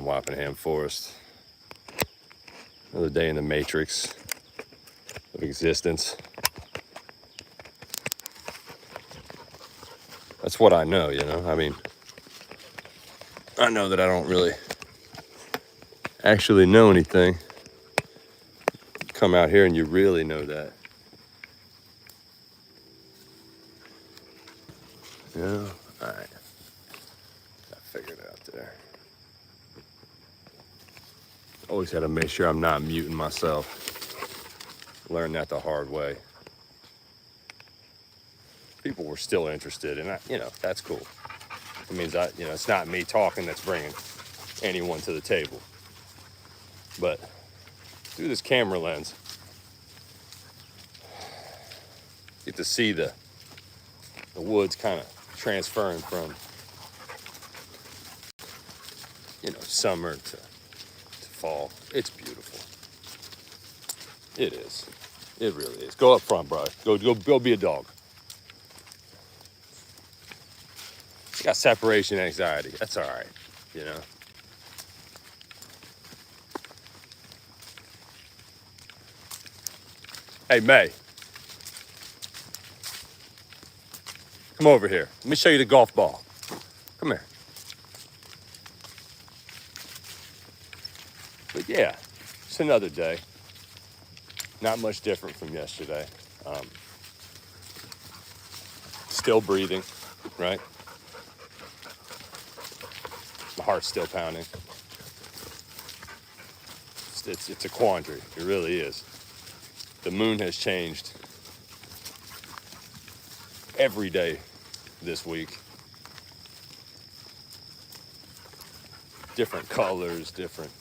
in Wappingham Forest. Another day in the matrix of existence. That's what I know, you know? I mean, I know that I don't really actually know anything. You come out here and you really know that. Yeah, alright. I figured it out there. Always had to make sure I'm not muting myself. Learned that the hard way. People were still interested, and that's cool. It means it's not me talking that's bringing anyone to the table. But through this camera lens, you get to see the woods kind of transferring from, summer to fall. It's beautiful. It is. It really is. Go up front, bro. Go be a dog. You got separation anxiety. That's all right, you know. Hey, May. Come over here. Let me show you the golf ball. Come here. But yeah, it's another day. Not much different from yesterday. Still breathing, right? My heart's still pounding. It's a quandary. It really is. The moon has changed every day this week. Different colors, different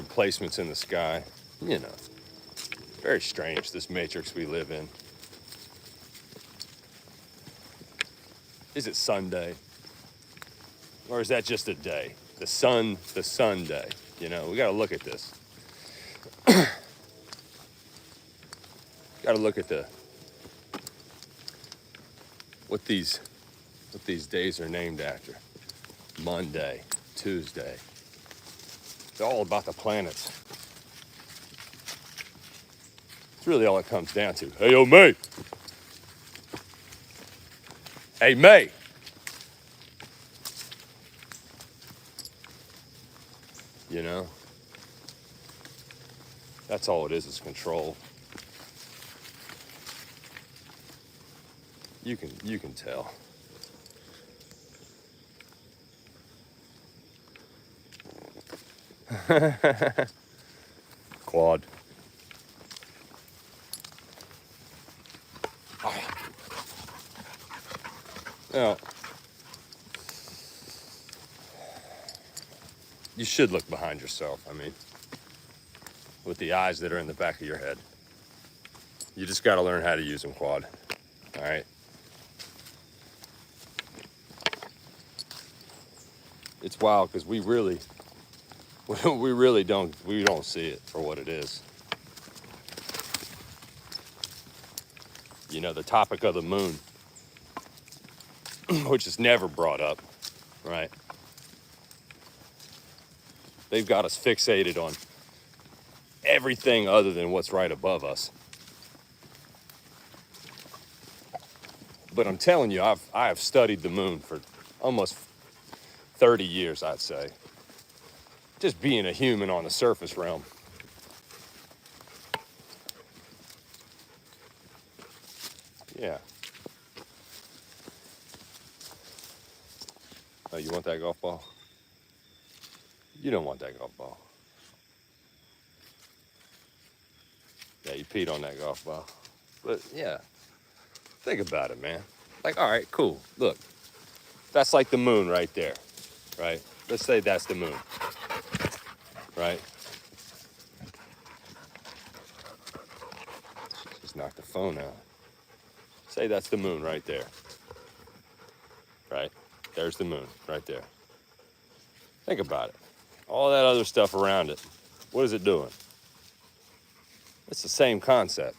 placements in the sky. Very strange, this matrix we live in. Is it Sunday? Or is that just a day? The sun day. We got to look at this. Got to look at what these days are named after. Monday, Tuesday. It's all about the planets. It's really all it comes down to. Hey, yo, May. Hey, May. That's all it is control. You can tell. Quad. Now, you should look behind yourself. I mean, with the eyes that are in the back of your head. You just got to learn how to use them, Quad. All right? It's wild because we don't see it for what it is. The topic of the moon, which is never brought up, right? They've got us fixated on everything other than what's right above us. But I'm telling you, I have studied the moon for almost 30 years, I'd say. Just being a human on the surface realm. Yeah. Oh, you want that golf ball? You don't want that golf ball. Yeah, you peed on that golf ball. But yeah, think about it, man. Like, all right, cool. Look, that's like the moon right there, right? Let's say that's the moon, right? Just knock the phone out. Say that's the moon right there, right? There's the moon right there. Think about it. All that other stuff around it, what is it doing? It's the same concept.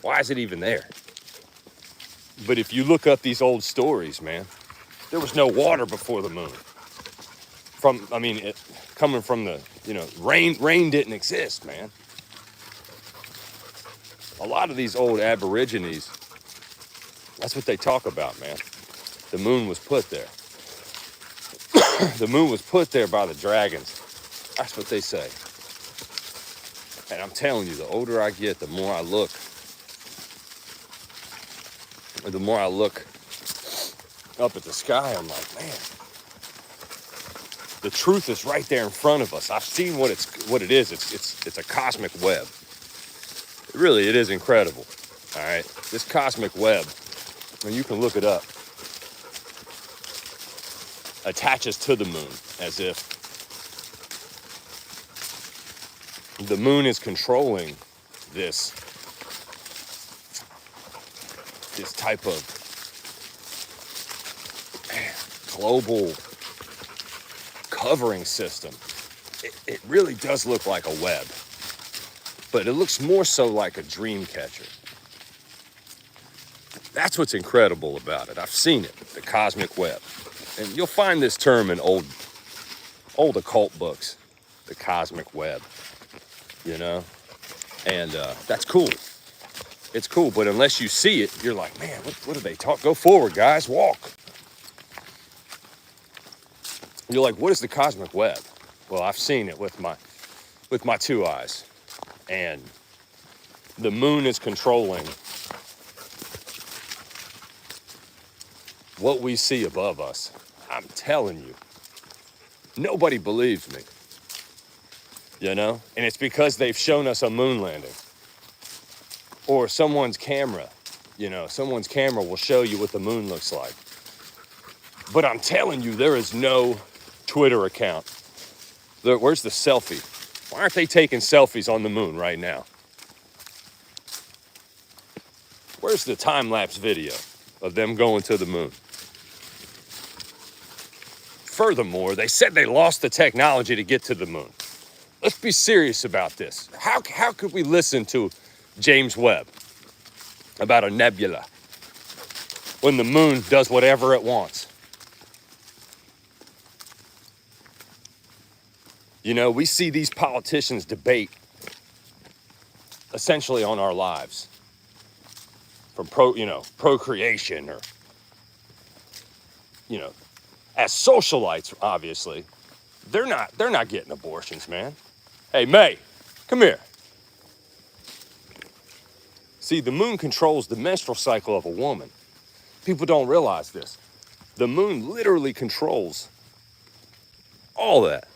Why is it even there? But if you look up these old stories, man, there was no water before the moon. coming from the, rain didn't exist, man. A lot of these old Aborigines, that's what they talk about, man. The moon was put there. The moon was put there by the dragons. That's what they say. And I'm telling you, the older I get, the more I look up at the sky, I'm like, man, the truth is right there in front of us. I've seen what it is. It's a cosmic web. It is incredible. All right, this cosmic web, and you can look it up, attaches to the moon as if the moon is controlling this type of global covering system. It really does look like a web, but it looks more so like a dream catcher. That's what's incredible about it. I've seen it, the cosmic web. And you'll find this term in old occult books, the cosmic web, and that's cool. It's cool, but unless you see it, you're like, man, what do they talk? Go forward, guys, walk. You're like, what is the cosmic web? Well, I've seen it with my two eyes, and the moon is controlling what we see above us. I'm telling you, nobody believes me, and it's because they've shown us a moon landing or someone's camera. Someone's camera will show you what the moon looks like. But I'm telling you, there is no Twitter account. Where's the selfie? Why aren't they taking selfies on the moon right now? Where's the time-lapse video of them going to the moon? Furthermore, they said they lost the technology to get to the moon. Let's be serious about this. How could we listen to James Webb about a nebula when the moon does whatever it wants? We see these politicians debate essentially on our lives, from procreation, or as socialites, obviously, they're not getting abortions, man. Hey, May, come here. See, the moon controls the menstrual cycle of a woman. People don't realize this. The moon literally controls all that.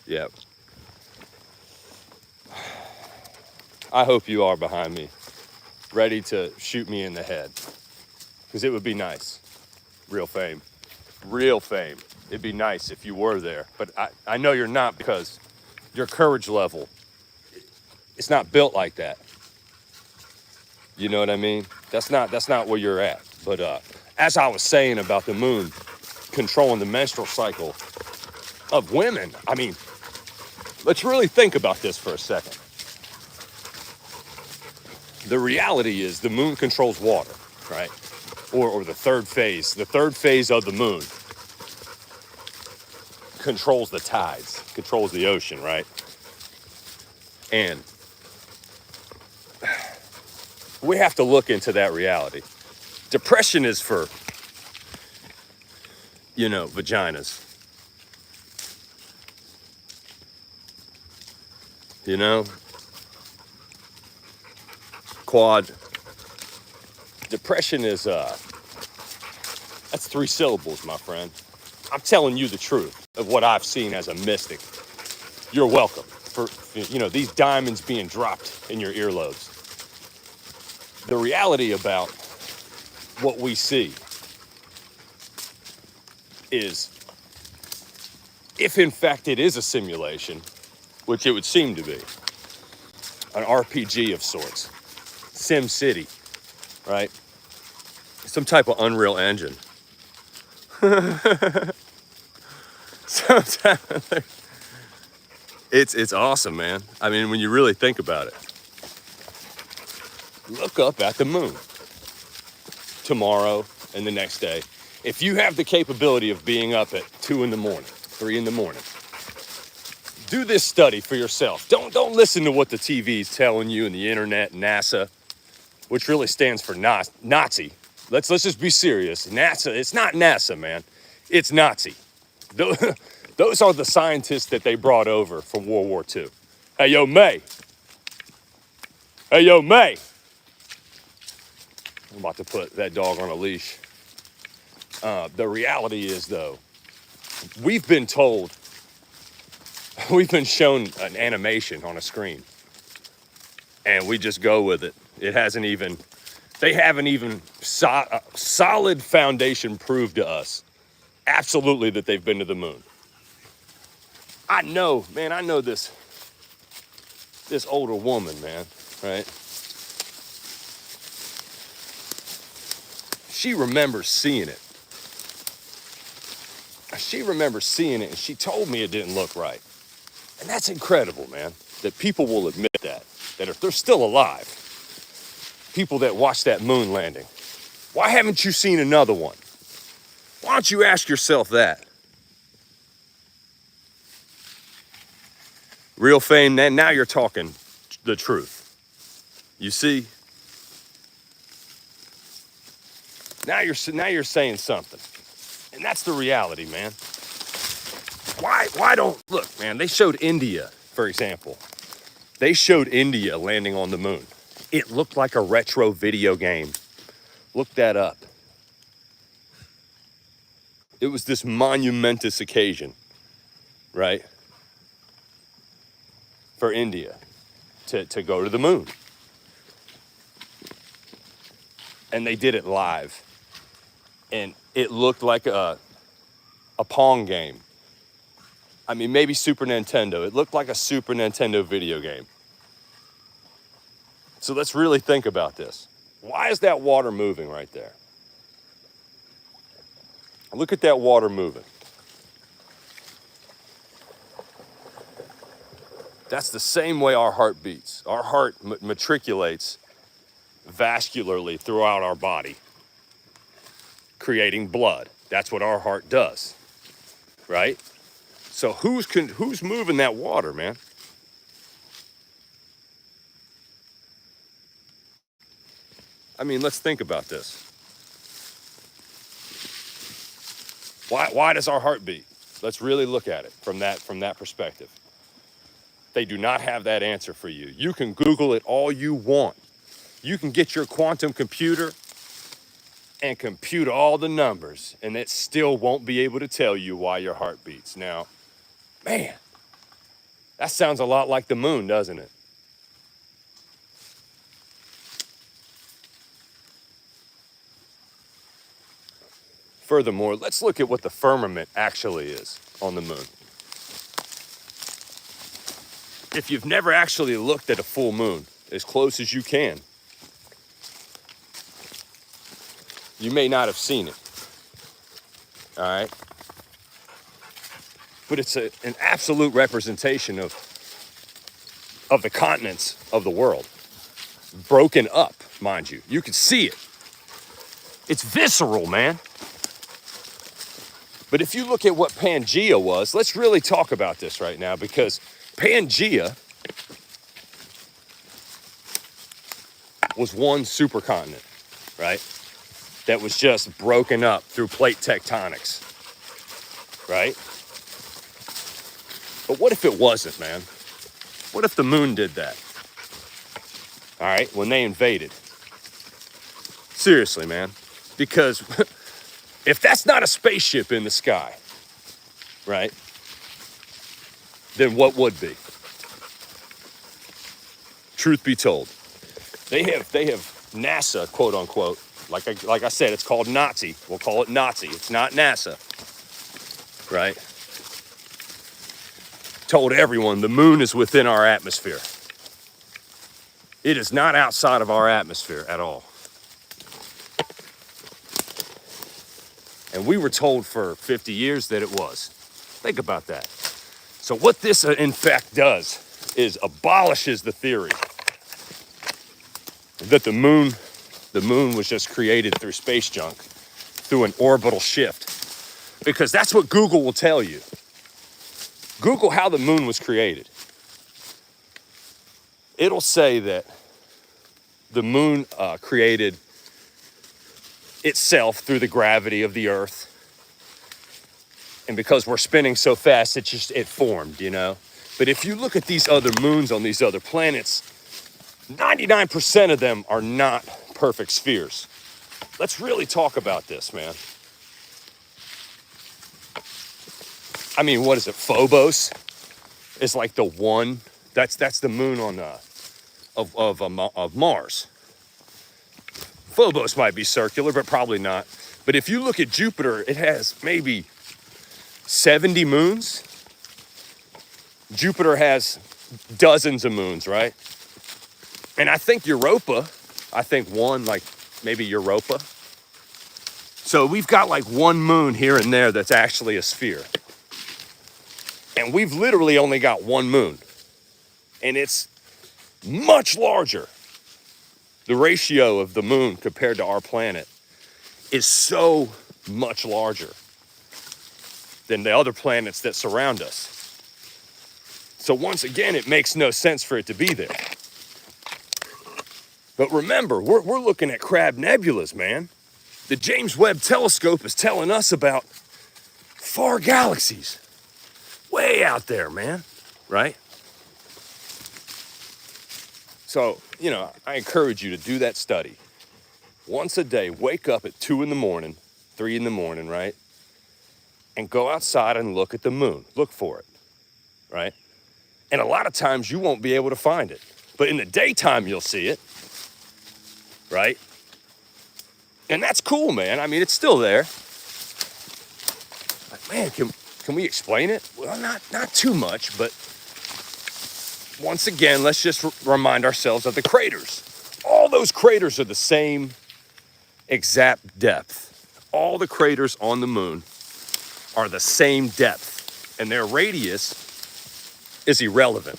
Yep. I hope you are behind me, ready to shoot me in the head, because it would be nice. Real fame. It'd be nice if you were there, but I know you're not, because your courage level, it's not built like that. You know what I mean? That's not where you're at. But as I was saying about the moon controlling the menstrual cycle of women, let's really think about this for a second. The reality is the moon controls water, right? Or the third phase. The third phase of the moon controls the tides, controls the ocean, right? And we have to look into that reality. Depression is for, vaginas. Quad. Depression is, that's 3 syllables, my friend. I'm telling you the truth of what I've seen as a mystic. You're welcome for, these diamonds being dropped in your earlobes. The reality about what we see is, if in fact it is a simulation, which it would seem to be, an RPG of sorts, Sim City, right? Some type of Unreal Engine. It's awesome, man. When you really think about it. Look up at the moon tomorrow and the next day. If you have the capability of being up at 2 in the morning, 3 in the morning, do this study for yourself. Don't listen to what the TV is telling you and the internet, NASA, which really stands for Nazi. Let's just be serious. NASA, it's not NASA, man. It's Nazi. Those are the scientists that they brought over from World War II. Hey, yo, May. Hey, yo, May. I'm about to put that dog on a leash. The reality is, though, we've been told, we've been shown an animation on a screen, and we just go with it. It hasn't even, they haven't even solid foundation proved to us absolutely that they've been to the moon. I know, man, I know this older woman, man, right? She remembers seeing it. She remembers seeing it, and she told me it didn't look right. And that's incredible, man, that people will admit that if they're still alive, people that watched that moon landing, why haven't you seen another one? Why don't you ask yourself that? Real fame, now you're talking the truth. You see? Now you're saying something. And that's the reality, man. Why don't, look, man, they showed India, for example. They showed India landing on the moon. It looked like a retro video game. Look that up. It was this monumentous occasion, right? For India to go to the moon. And they did it live. And it looked like a Pong game. I mean, maybe Super Nintendo. It looked like a Super Nintendo video game. So let's really think about this. Why is that water moving right there? Look at that water moving. That's the same way our heart beats. Our heart matriculates vascularly throughout our body, creating blood. That's what our heart does, right? So who's moving that water, man? I mean, let's think about this. Why does our heart beat? Let's really look at it from that perspective. They do not have that answer for you. You can Google it all you want. You can get your quantum computer and compute all the numbers, and it still won't be able to tell you why your heart beats. Now, man, that sounds a lot like the moon, doesn't it? Furthermore, let's look at what the firmament actually is on the moon. If you've never actually looked at a full moon, as close as you can, you may not have seen it, all right? But it's an absolute representation of the continents of the world, broken up, mind you. You can see it. It's visceral, man. But if you look at what Pangea was, let's really talk about this right now, because Pangea was one supercontinent, right? That was just broken up through plate tectonics, right? But what if it wasn't, man? What if the moon did that? All right, when they invaded. Seriously, man. Because if that's not a spaceship in the sky, right? Then what would be? Truth be told, they have NASA, quote unquote. Like I said, it's called Nazi. We'll call it Nazi. It's not NASA, right? Told everyone the moon is within our atmosphere. It is not outside of our atmosphere at all. And we were told for 50 years that it was. Think about that. So what this in fact does is abolishes the theory that the moon was just created through space junk through an orbital shift, because that's what Google will tell you. Google how the moon was created. It'll say that the moon created itself through the gravity of the Earth. And because we're spinning so fast, it formed, you know? But if you look at these other moons on these other planets, 99% of them are not perfect spheres. Let's really talk about this, man. I mean, what is it? Phobos is like the one. That's the moon on of Mars. Phobos might be circular, but probably not. But if you look at Jupiter, it has maybe 70 moons. Jupiter has dozens of moons, right? And I think Europa, like maybe Europa. So we've got like one moon here and there that's actually a sphere. And we've literally only got one moon. And it's much larger. The ratio of the moon compared to our planet is so much larger than the other planets that surround us. So once again, it makes no sense for it to be there. But remember, we're looking at crab nebulas, man. The James Webb Telescope is telling us about far galaxies. Way out there, man, right? So, you know, I encourage you to do that study. Once a day, wake up at 2 in the morning, 3 in the morning, right? And go outside and look at the moon. Look for it, right? And a lot of times you won't be able to find it. But in the daytime, you'll see it, right? And that's cool, man. I mean, it's still there. Like, man, can we explain it? Well, not too much, but once again, let's just remind ourselves of the craters. All those craters are the same exact depth. All the craters on the moon are the same depth, and their radius is irrelevant.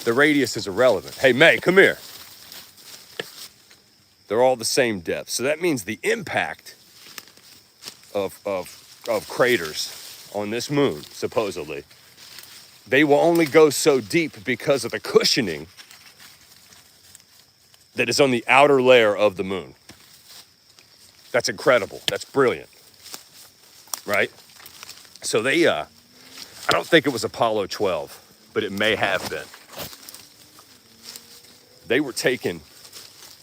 The radius is irrelevant. Hey, May, come here. They're all the same depth. So that means the impact of craters on this moon, supposedly, they will only go so deep because of the cushioning that is on the outer layer of the moon. That's incredible. That's brilliant, right? So they, I don't think it was Apollo 12, but it may have been.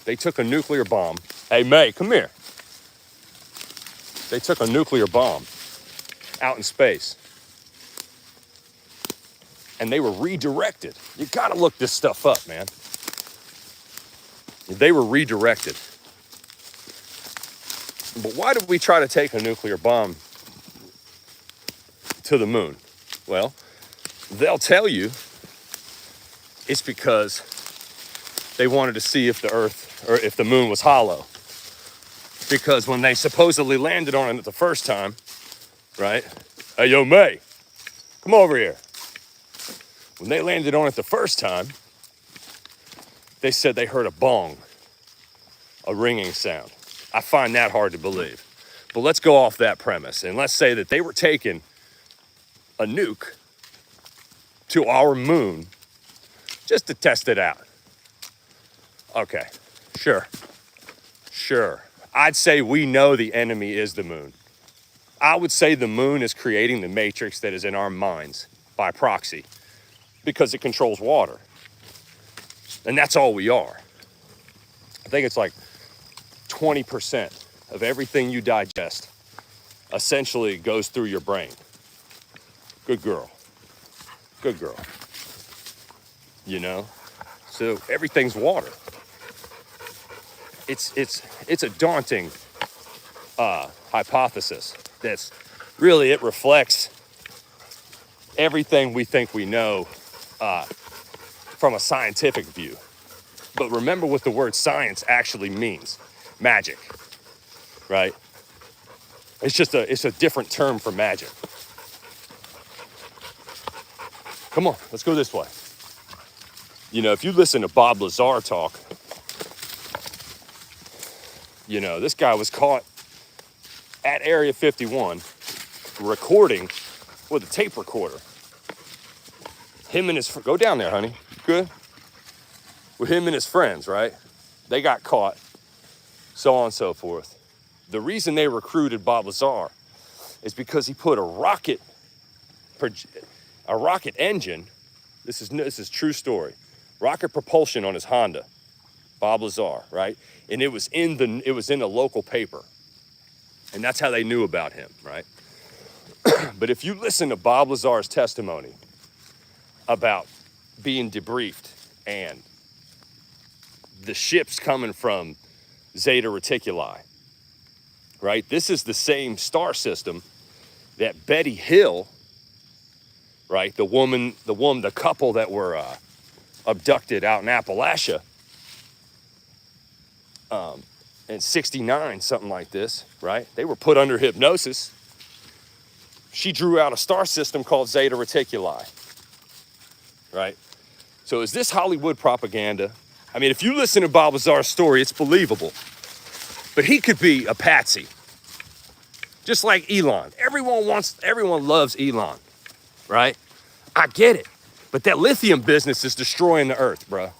They took a nuclear bomb. Hey, May, come here. They took a nuclear bomb out in space. And they were redirected. You gotta look this stuff up, man. They were redirected. But why did we try to take a nuclear bomb to the moon? Well, they'll tell you it's because they wanted to see if the Earth, or if the moon was hollow. Because when they supposedly landed on it the first time, right? Hey, yo, May, come over here. When they landed on it the first time, they said they heard a bong, a ringing sound. I find that hard to believe. But let's go off that premise, and let's say that they were taking a nuke to our moon just to test it out. Okay, sure. I'd say we know the enemy is the moon. I would say the moon is creating the matrix that is in our minds by proxy, because it controls water. And that's all we are. I think it's like 20% of everything you digest essentially goes through your brain. Good girl. You know? So everything's water. It's a daunting hypothesis. That's really, it reflects everything we think we know from a scientific view. But remember what the word science actually means. Magic, right? It's a different term for magic. Come on, let's go this way. You know, if you listen to Bob Lazar talk, You know, this guy was caught at Area 51 recording with a tape recorder. Him and his, go down there, honey. Good. With him and his friends, right? They got caught, so on and so forth. The reason they recruited Bob Lazar is because he put a rocket engine. This is true story. Rocket propulsion on his Honda, Bob Lazar, right? And it was in the local paper, and that's how they knew about him, right? But if you listen to Bob Lazar's testimony about being debriefed and the ships coming from Zeta Reticuli, right? This is the same star system that Betty Hill, right? The couple that were abducted out in Appalachia in 69, something like this, right? They were put under hypnosis. She drew out a star system called Zeta Reticuli, right? So is this Hollywood propaganda? I mean, if you listen to Bob Lazar's story, it's believable. But he could be a patsy. Just like Elon. Everyone loves Elon, right? I get it. But that lithium business is destroying the earth, bro.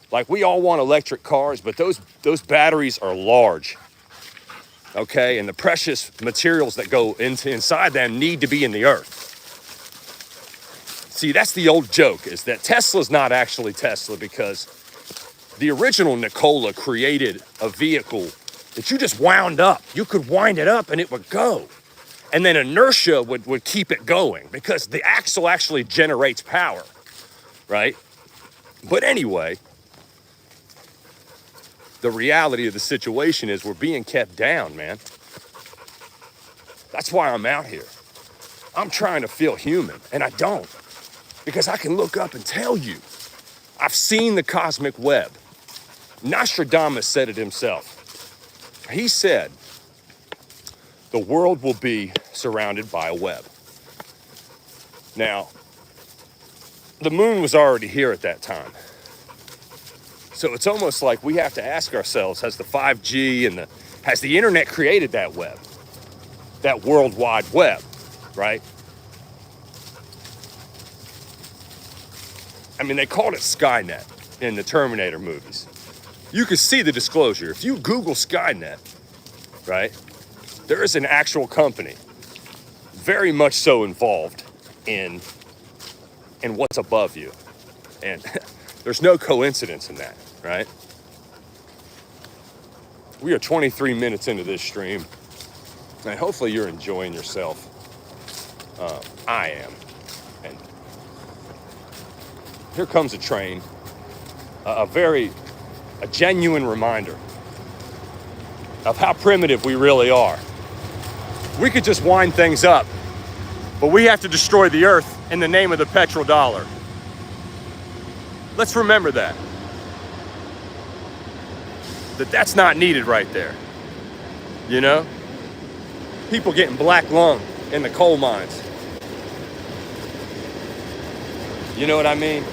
Like, we all want electric cars, but those batteries are large, okay? And the precious materials that go inside them need to be in the earth. See, that's the old joke, is that Tesla's not actually Tesla, because the original Nikola created a vehicle that you just wound up. You could wind it up and it would go. And then inertia would keep it going, because the axle actually generates power, right? But anyway, the reality of the situation is we're being kept down, man. That's why I'm out here. I'm trying to feel human, and I don't, because I can look up and tell you, I've seen the cosmic web. Nostradamus said it himself. He said, the world will be surrounded by a web. Now, the moon was already here at that time. So it's almost like we have to ask ourselves, has the 5G and has the internet created that web? That World Wide Web, right? I mean, they called it Skynet in the Terminator movies. You can see the disclosure. If you Google Skynet, right, there is an actual company very much so involved in what's above you. And there's no coincidence in that, right? We are 23 minutes into this stream, and hopefully you're enjoying yourself. I am. And here comes a train, a genuine reminder of how primitive we really are. We could just wind things up, but we have to destroy the earth in the name of the petrodollar. Let's remember that's not needed right there. You know? People getting black lung in the coal mines. You know what I mean?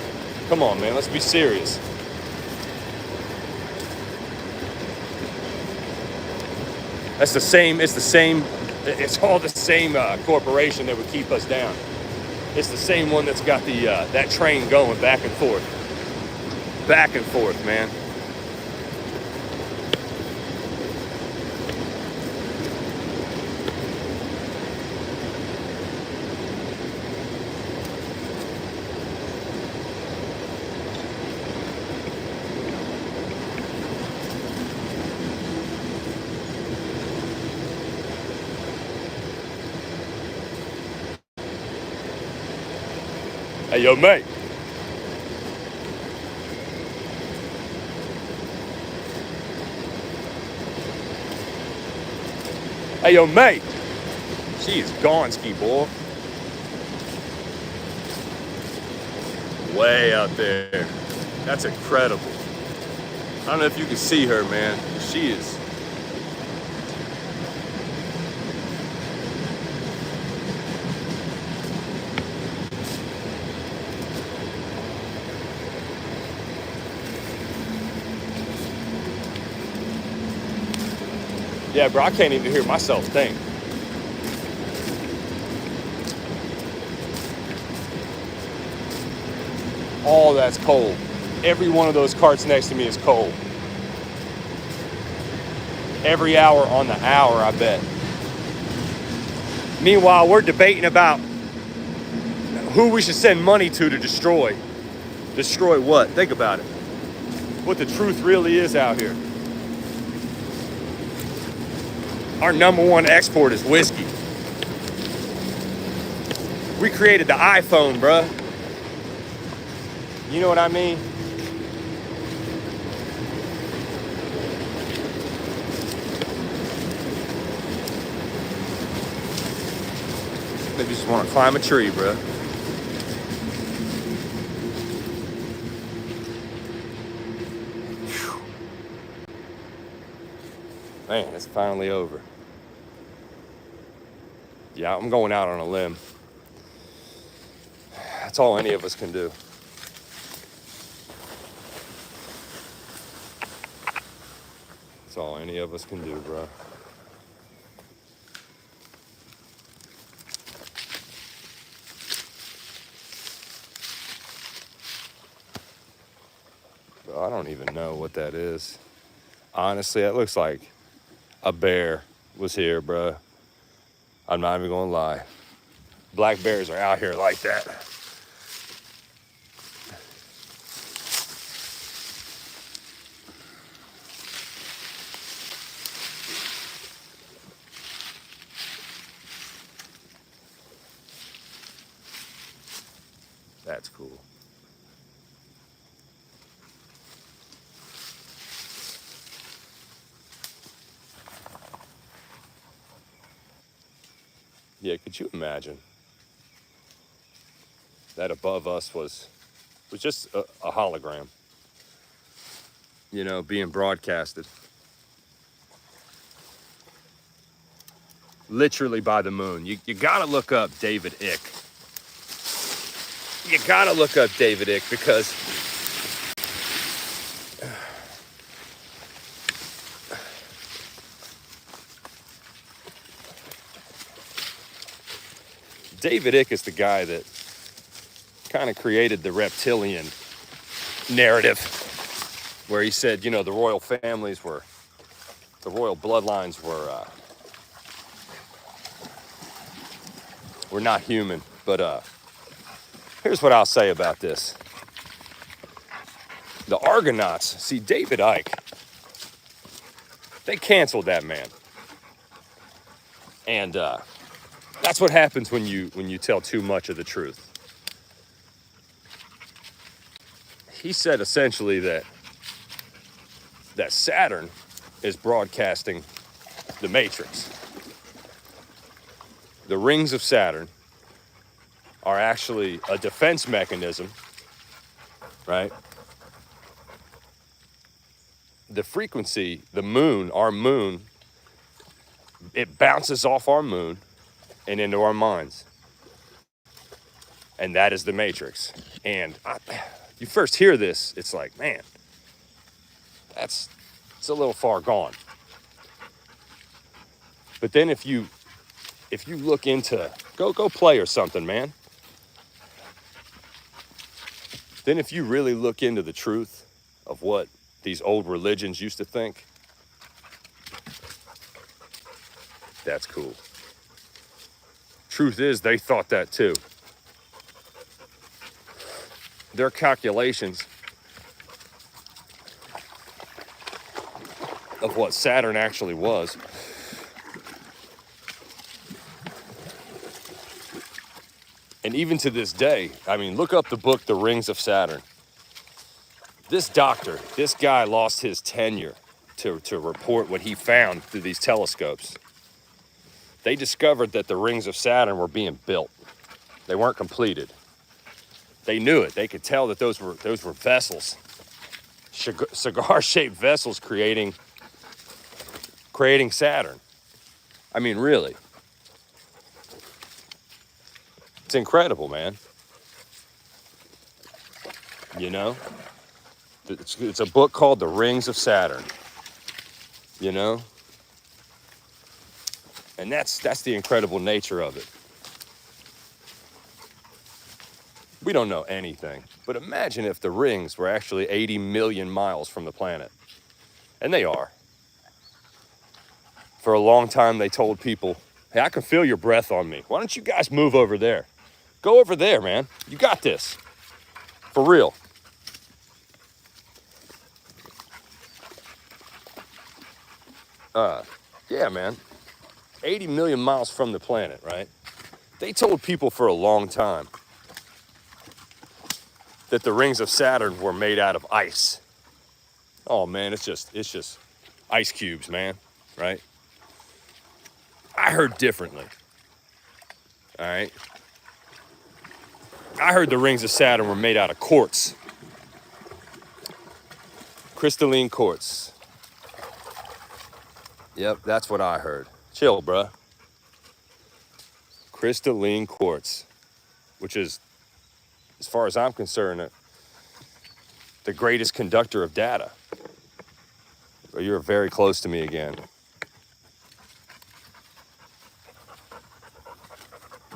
Come on, man, let's be serious. It's all the same corporation that would keep us down. It's the same one that's got that train going back and forth. Back and forth, man. Hey, yo, mate. Hey, yo, mate. She is gone, ski boy. Way out there. That's incredible. I don't know if you can see her, man. She is. Yeah, bro, I can't even hear myself think. All that's cold. Every one of those carts next to me is cold. Every hour on the hour, I bet. Meanwhile, we're debating about who we should send money to destroy. Destroy what? Think about it. What the truth really is out here. Our number one export is whiskey. We created the iPhone, bruh. You know what I mean? They just want to climb a tree, bruh. Man, it's finally over. Yeah, I'm going out on a limb. That's all any of us can do. That's all any of us can do, bro. Bro, I don't even know what that is. Honestly, that looks like a bear was here, bro. I'm not even gonna lie. Black bears are out here like that. That's cool. Yeah, could you imagine that above us was just a hologram, you know, being broadcasted literally by the moon. You gotta look up David Icke. You gotta look up David Icke because David Icke is the guy that kind of created the reptilian narrative where he said, you know, the royal bloodlines were not human. But here's what I'll say about this. The Argonauts, see, David Icke, they canceled that man. And that's what happens when you tell too much of the truth. He said essentially that Saturn is broadcasting the Matrix. The rings of Saturn are actually a defense mechanism, right? The frequency, the moon, our moon, it bounces off our moon and into our minds. And that is the Matrix. And you first hear this, it's like, man, it's a little far gone. But then if you look into, go play or something, man. Then if you really look into the truth of what these old religions used to think, that's cool. Truth is, they thought that too. Their calculations of what Saturn actually was and even to this day, I mean, look up the book, The Rings of Saturn. This guy lost his tenure to report what he found through these telescopes. They discovered that the rings of Saturn were being built. They weren't completed. They knew it. They could tell that those were vessels, cigar-shaped vessels creating Saturn. I mean, really. It's incredible, man. You know? It's a book called The Rings of Saturn. You know? And that's the incredible nature of it. We don't know anything, but imagine if the rings were actually 80 million miles from the planet. And they are. For a long time, they told people, hey, I can feel your breath on me. Why don't you guys move over there? Go over there, man. You got this. For real. Yeah, man. 80 million miles from the planet, right? They told people for a long time that the rings of Saturn were made out of ice. Oh man, it's just ice cubes, man, right? I heard differently. All right. I heard the rings of Saturn were made out of quartz. Crystalline quartz. Yep, that's what I heard. Chill, bruh. Crystalline quartz, which is, as far as I'm concerned, the greatest conductor of data. Well, you're very close to me again.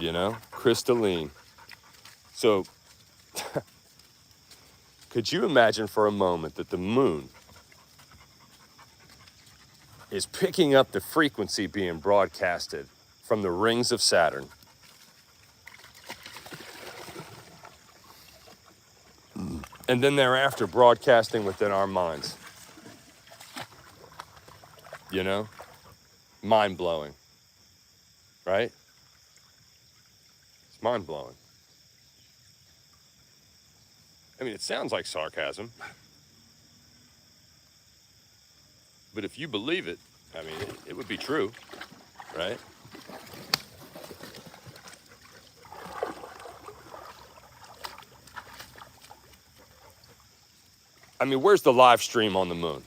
You know, crystalline. So, could you imagine for a moment that the moon is picking up the frequency being broadcasted from the rings of Saturn? And then thereafter broadcasting within our minds. You know? Mind-blowing. Right? It's mind-blowing. I mean, it sounds like sarcasm. But if you believe it, I mean, it would be true, right? I mean, where's the live stream on the moon?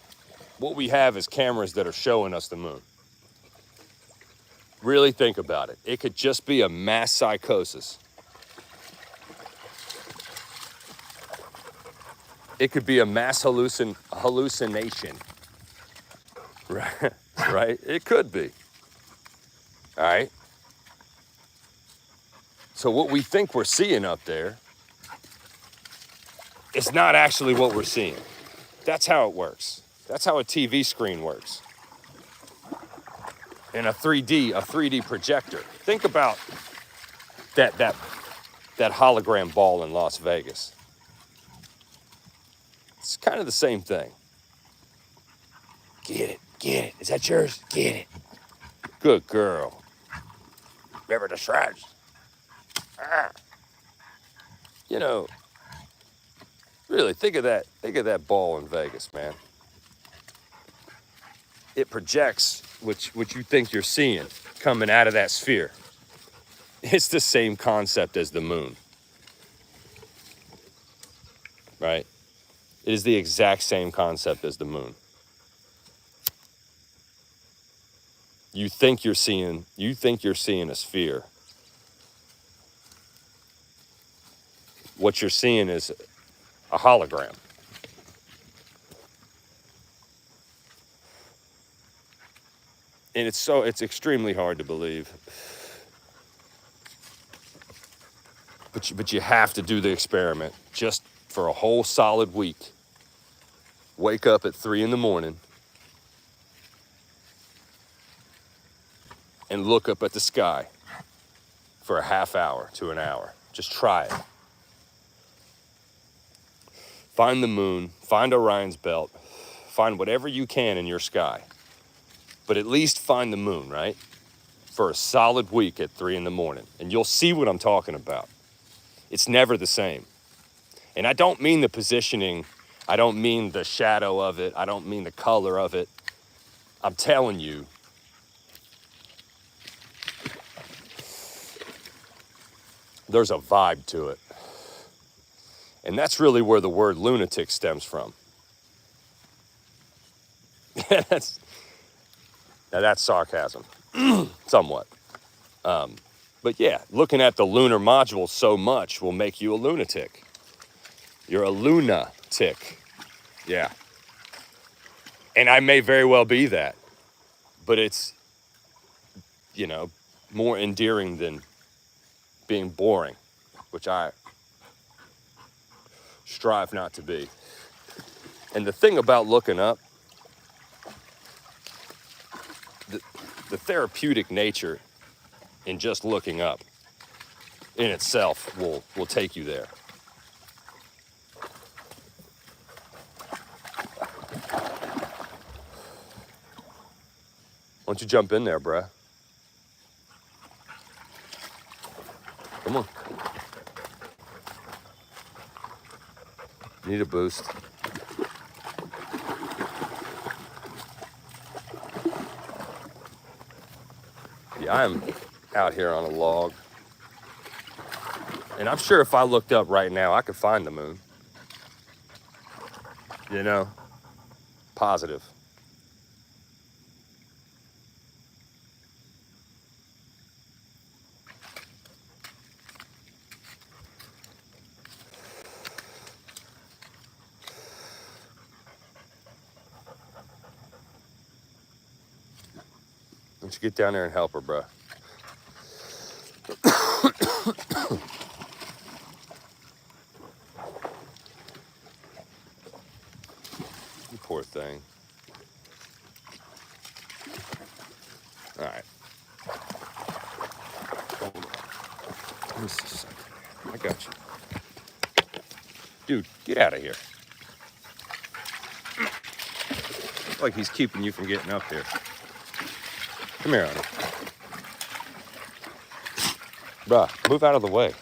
What we have is cameras that are showing us the moon. Really think about it. It could just be a mass psychosis. It could be a mass hallucination. Right? Right? It could be. All right? So what we think we're seeing up there is not actually what we're seeing. That's how it works. That's how a TV screen works. And a 3D projector. Think about that hologram ball in Las Vegas. It's kind of the same thing. Get it. Is that yours? Get it. Good girl. Remember the shreds. You know, really think of that ball in Vegas, man. It projects what you think you're seeing coming out of that sphere. It's the same concept as the moon. Right? It is the exact same concept as the moon. You think you're seeing a sphere. What you're seeing is a hologram. And it's extremely hard to believe. But you have to do the experiment just for a whole solid week. Wake up at 3 a.m. and look up at the sky for a half hour to an hour. Just try it. Find the moon, find Orion's belt, find whatever you can in your sky. But at least find the moon, right? For a solid week at 3 a.m. And you'll see what I'm talking about. It's never the same. And I don't mean the positioning. I don't mean the shadow of it. I don't mean the color of it. I'm telling you, there's a vibe to it. And that's really where the word lunatic stems from. That's sarcasm, somewhat. But yeah, looking at the lunar module so much will make you a lunatic. You're a lunatic. Yeah. And I may very well be that. But it's you know, more endearing than being boring, which I strive not to be. And the thing about looking up, the therapeutic nature in just looking up in itself will take you there. Why don't you jump in there, bruh? Come on. Need a boost. Yeah, I'm out here on a log. And I'm sure if I looked up right now, I could find the moon. You know? Positive. Why don't you get down there and help her, bruh? You poor thing. All right. Let me see something. I got you. Dude, get out of here. Like he's keeping you from getting up here. Come here, honey. Bruh, move out of the way.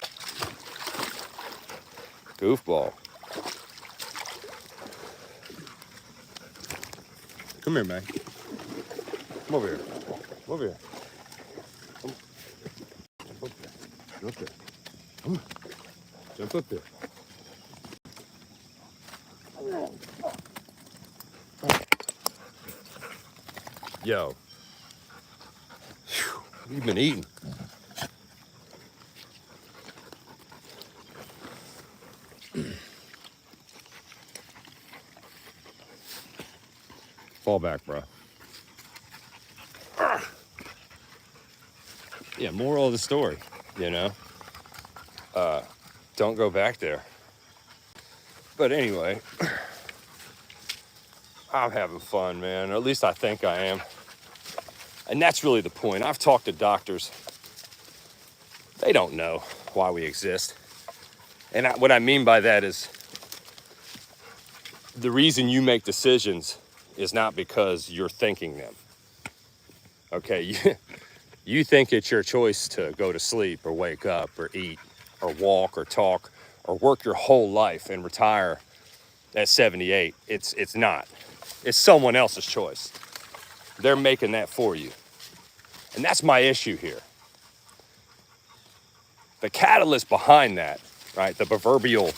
Goofball. Come here, man. Come over here. Come over here. Come. Jump up there. Jump up there. Come on. Jump up there. Yo. Whew. You've been eating. Fall back, bro. Yeah, moral of the story, you know? Don't go back there. But anyway, I'm having fun, man. Or at least I think I am. And that's really the point. I've talked to doctors. They don't know why we exist. And what I mean by that is the reason you make decisions is not because you're thinking them. Okay, you think it's your choice to go to sleep or wake up or eat or walk or talk or work your whole life and retire at 78. It's not. It's someone else's choice. They're making that for you. And that's my issue here. The catalyst behind that, right, the proverbial,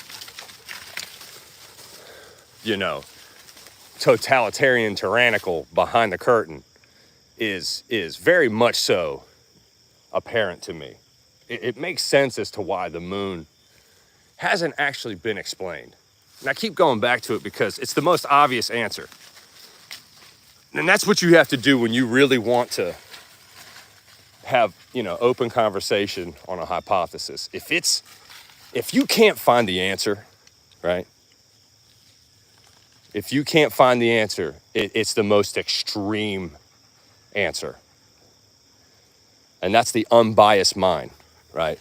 you know, totalitarian, tyrannical behind the curtain is very much so apparent to me. It makes sense as to why the moon hasn't actually been explained. And I keep going back to it because it's the most obvious answer. And that's what you have to do when you really want to have, you know, open conversation on a hypothesis. If you can't find the answer, right? If you can't find the answer, it's the most extreme answer. And that's the unbiased mind, right?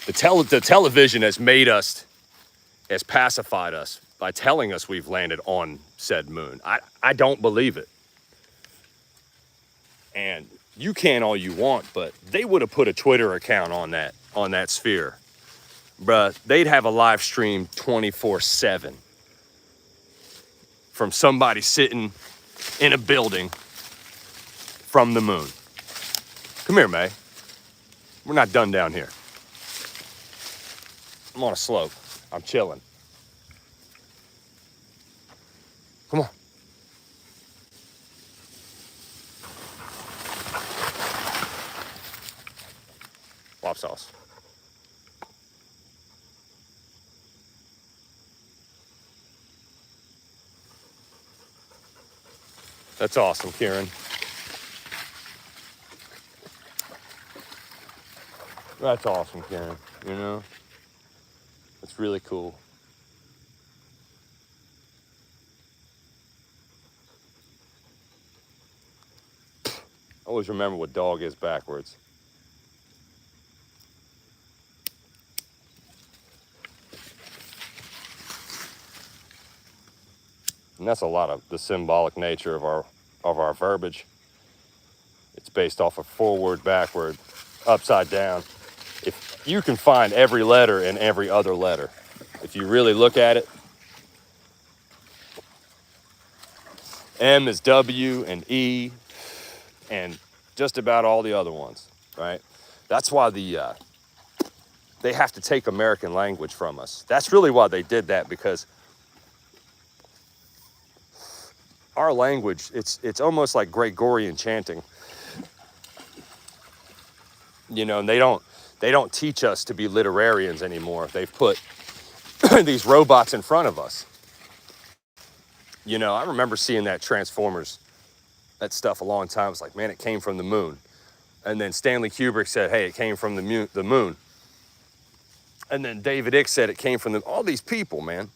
The television has made us, has pacified us by telling us we've landed on said moon. I don't believe it. And you can all you want, but they would have put a Twitter account on that sphere. Bruh, they'd have a live stream 24/7 from somebody sitting in a building from the moon. Come here, May. We're not done down here. I'm on a slope. I'm chilling. Come on. Lop sauce. That's awesome, Kieran. That's awesome, Karen. You know, it's really cool. Always remember what dog is backwards. And that's a lot of the symbolic nature of our verbiage. It's based off of forward, backward, upside down. If you can find every letter in every other letter, if you really look at it, M is W and E and just about all the other ones, right? That's why they have to take American language from us. That's really why they did that, because our language, it's almost like Gregorian chanting, you know, and they don't teach us to be literarians anymore. They've put these robots in front of us. You know, I remember seeing that Transformers, that stuff a long time. I was like, man, it came from the moon. And then Stanley Kubrick said, hey, it came from the moon. And then David Icke said it came from all these people, man.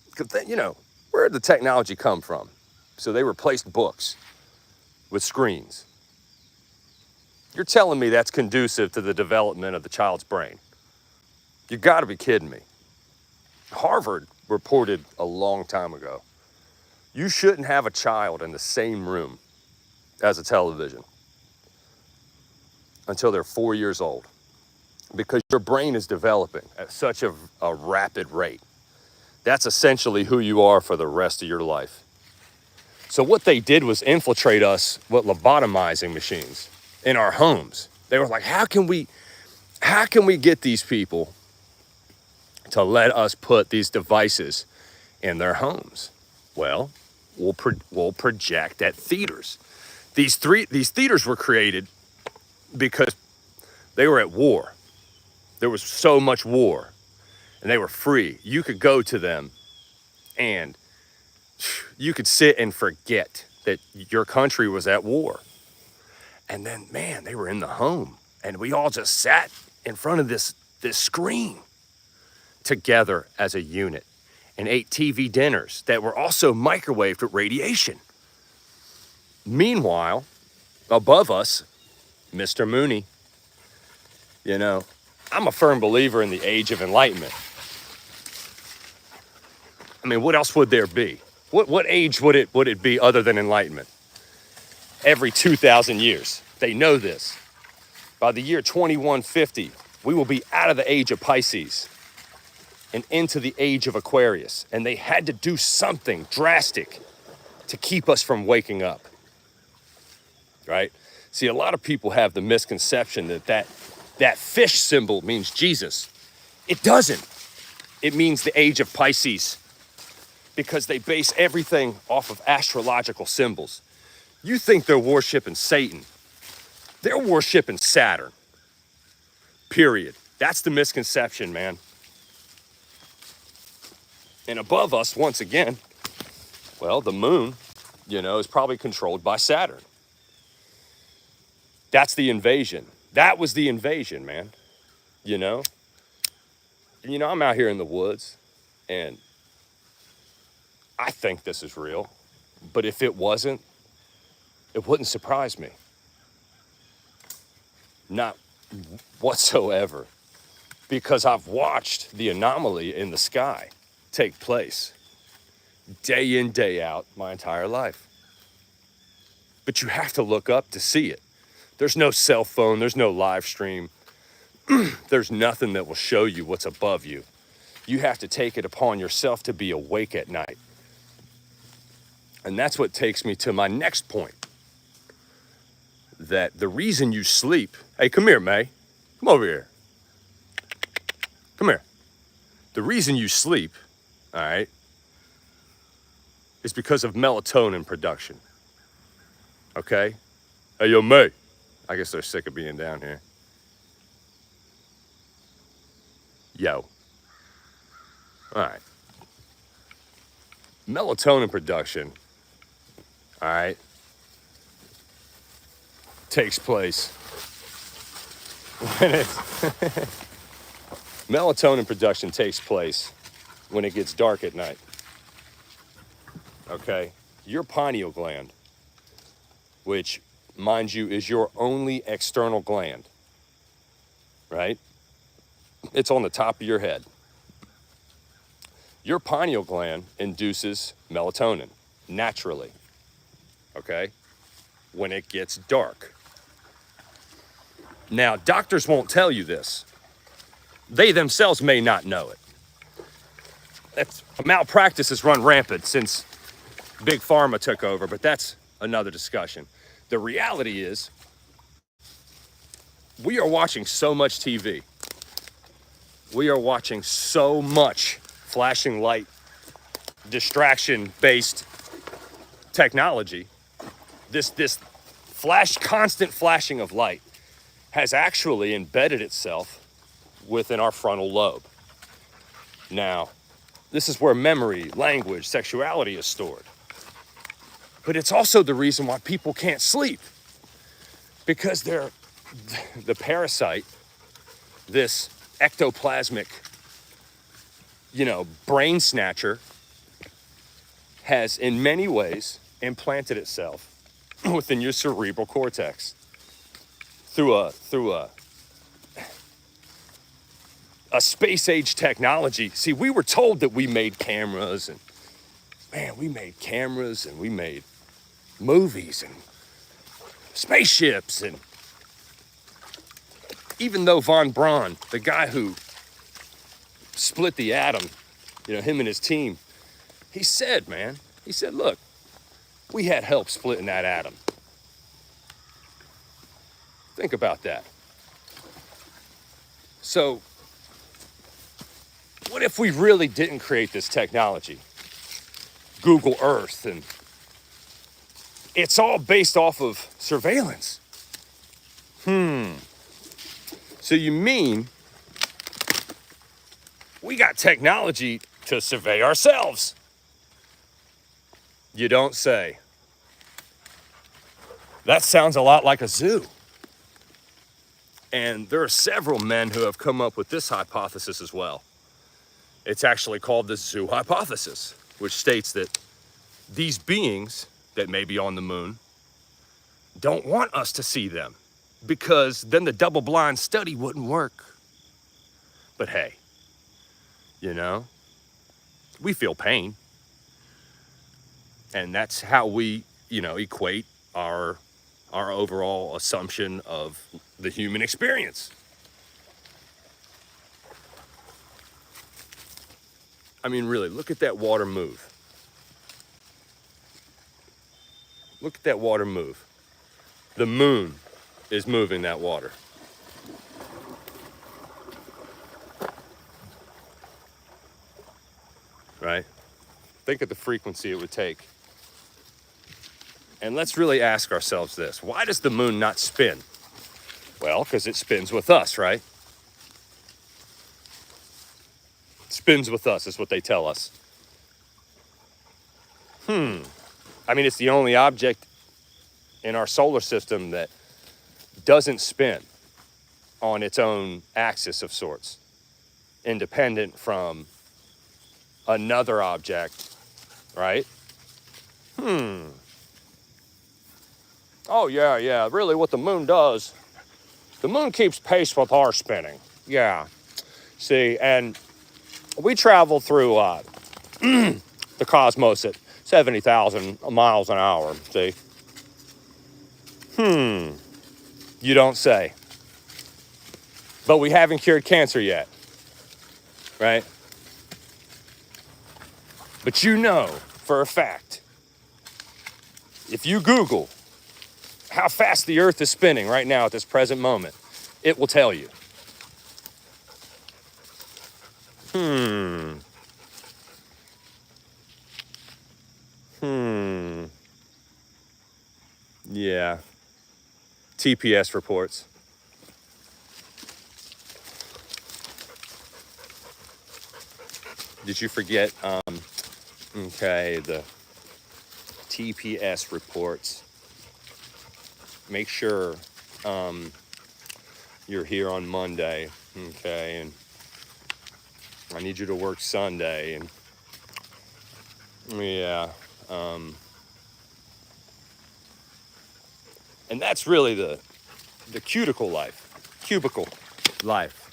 Because, you know, where did the technology come from? So they replaced books with screens. You're telling me that's conducive to the development of the child's brain? You gotta be kidding me. Harvard reported a long time ago, you shouldn't have a child in the same room as a television until they're 4 years old, because your brain is developing at such a rapid rate. That's essentially who you are for the rest of your life. So what they did was infiltrate us with lobotomizing machines in our homes. They were like, how can we get these people to let us put these devices in their homes? Well, we'll project at theaters. These theaters were created because they were at war. There was so much war, and they were free. You could go to them and you could sit and forget that your country was at war. And then, man, they were in the home, and we all just sat in front of this screen together as a unit and ate TV dinners that were also microwaved with radiation. Meanwhile, above us, Mr. Mooney, you know, I'm a firm believer in the age of enlightenment. I mean, what else would there be? What age would it be other than enlightenment? Every 2,000 years. They know this. By the year 2150, we will be out of the age of Pisces and into the age of Aquarius. And they had to do something drastic to keep us from waking up, right? See, a lot of people have the misconception that fish symbol means Jesus. It doesn't. It means the age of Pisces, because they base everything off of astrological symbols. You think they're worshiping Satan. They're worshiping Saturn. Period. That's the misconception, man. And above us, once again, well, the moon, you know, is probably controlled by Saturn. That's the invasion. That was the invasion, man. You know? And, you know, I'm out here in the woods, and I think this is real. But if it wasn't, it wouldn't surprise me. Not whatsoever. Because I've watched the anomaly in the sky take place day in, day out, my entire life. But you have to look up to see it. There's no cell phone, there's no live stream. There's nothing that will show you what's above you. You have to take it upon yourself to be awake at night. And that's what takes me to my next point. That the reason you sleep, hey, come here, May. Come over here. Come here. The reason you sleep, all right, is because of melatonin production. Okay? Hey, yo, May. I guess they're sick of being down here. Yo. All right. Melatonin production, all right, takes place when it's melatonin production takes place when it gets dark at night. Okay? Your pineal gland, which, mind you, is your only external gland, right? It's on the top of your head. Your pineal gland induces melatonin naturally, okay, when it gets dark. Now, doctors won't tell you this. They themselves may not know it. Malpractice has run rampant since Big Pharma took over, but that's another discussion. The reality is, we are watching so much TV. We are watching so much flashing light, distraction-based technology. This constant flashing of light has actually embedded itself within our frontal lobe. Now, this is where memory, language, sexuality is stored. But it's also the reason why people can't sleep, because the parasite, this ectoplasmic, brain snatcher, has in many ways implanted itself within your cerebral cortex through a space age technology. See, we were told that we made cameras and we made movies and spaceships, and even though von Braun, the guy who split the atom, him and his team, he said, look, we had help splitting that atom. Think about that. So, what if we really didn't create this technology? Google Earth, and it's all based off of surveillance. So you mean we got technology to survey ourselves? You don't say. That sounds a lot like a zoo. And there are several men who have come up with this hypothesis as well. It's actually called the zoo hypothesis, which states that these beings that may be on the moon don't want us to see them, because then the double-blind study wouldn't work. But hey, we feel pain. And that's how we, equate our overall assumption of the human experience. I mean, really, look at that water move. Look at that water move. The moon is moving that water. Right? Think of the frequency it would take. And let's really ask ourselves this. Why does the moon not spin? Well, because it spins with us, right? It spins with us is what they tell us. I mean, it's the only object in our solar system that doesn't spin on its own axis of sorts, independent from another object, right? Oh, yeah, really what the moon does, the moon keeps pace with our spinning. Yeah. See, and we travel through the cosmos at 70,000 miles an hour, see? You don't say. But we haven't cured cancer yet, right? But for a fact, if you Google how fast the Earth is spinning right now at this present moment, it will tell you. Yeah. TPS reports. Did you forget? Okay, the TPS reports. Make sure you're here on Monday, okay, and I need you to work Sunday, and yeah, and that's really the cubicle life, cubicle life,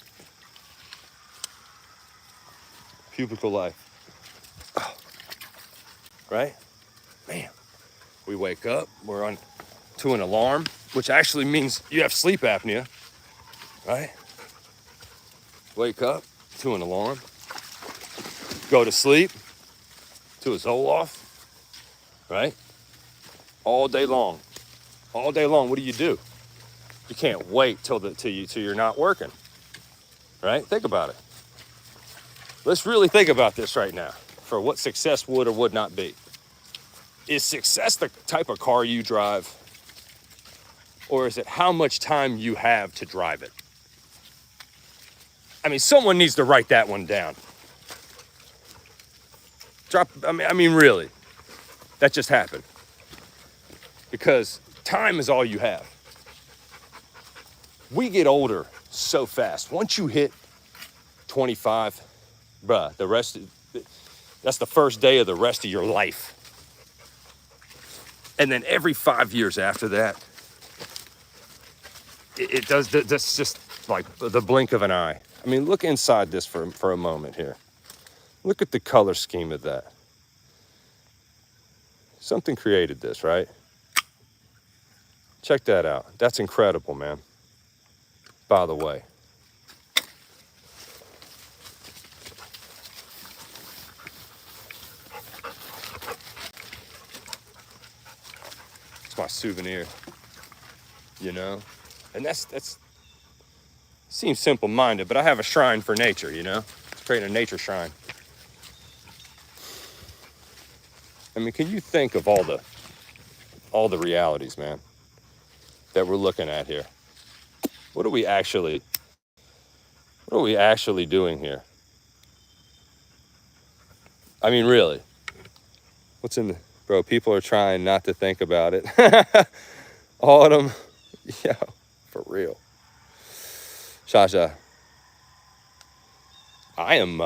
right? Man, we wake up, we're on to an alarm, which actually means you have sleep apnea, right? Wake up to an alarm, go to sleep to a Zoloft, right? All day long. All day long, what do? You can't wait till you're not working, right? Think about it. Let's really think about this right now for what success would or would not be. Is success the type of car you drive, or is it how much time you have to drive it? I mean, someone needs to write that one down. I mean, really, that just happened. Because time is all you have. We get older so fast. Once you hit 25, bruh, that's the first day of the rest of your life. And then every 5 years after that, that's just like the blink of an eye. I mean, look inside this for a moment here. Look at the color scheme of that. Something created this, right? Check that out. That's incredible, man. By the way. It's my souvenir, you know? And that's seems simple-minded, but I have a shrine for nature, you know? Creating a nature shrine. I mean, can you think of all the realities, man, that we're looking at here? What are we actually doing here? I mean, really, what's in the, bro, people are trying not to think about it. Autumn, yo, for real. Shasha, I'm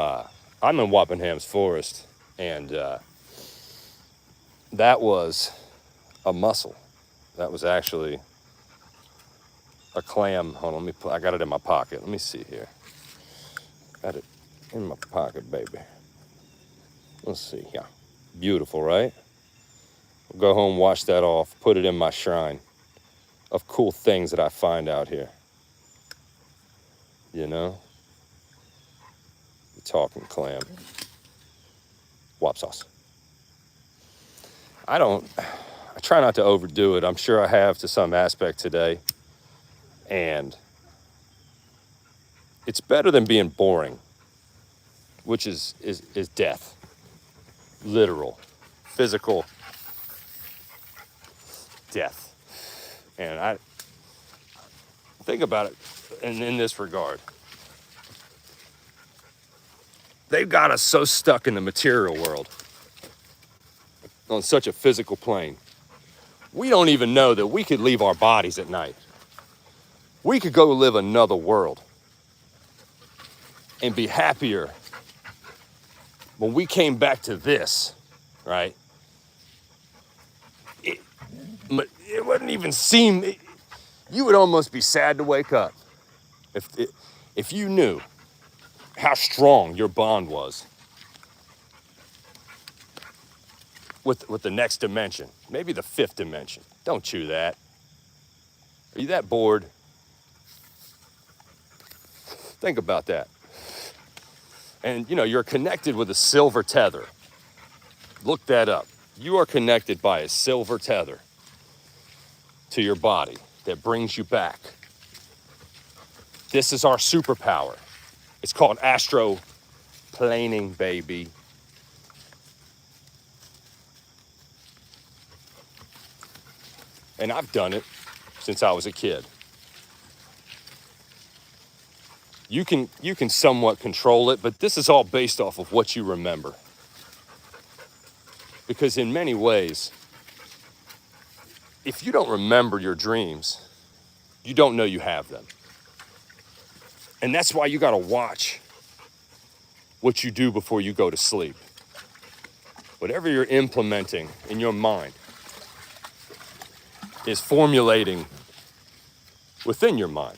in Wappingham's forest, and that was a mussel. That was actually a clam. Hold on, I got it in my pocket. Let me see here. Got it in my pocket, baby. Let's see, yeah. Beautiful, right? I'll go home, wash that off, put it in my shrine of cool things that I find out here. You know? The talking clam. Wop sauce. I try not to overdo it. I'm sure I have to some aspect today. And it's better than being boring, which is death. Literal, physical death. And I think about it in this regard. They've got us so stuck in the material world on such a physical plane. We don't even know that we could leave our bodies at night. We could go live another world and be happier when we came back to this, right? It wouldn't even seem, you would almost be sad to wake up if you knew how strong your bond was with the next dimension, maybe the fifth dimension. Don't chew that. Are you that bored? Think about that. And you know, you're connected with a silver tether. Look that up. You are connected by a silver tether to your body that brings you back. This is our superpower. It's called astroplaning, baby. And I've done it since I was a kid. You can somewhat control it, but this is all based off of what you remember. Because in many ways, if you don't remember your dreams, you don't know you have them. And that's why you got to watch what you do before you go to sleep. Whatever you're implementing in your mind is formulating within your mind.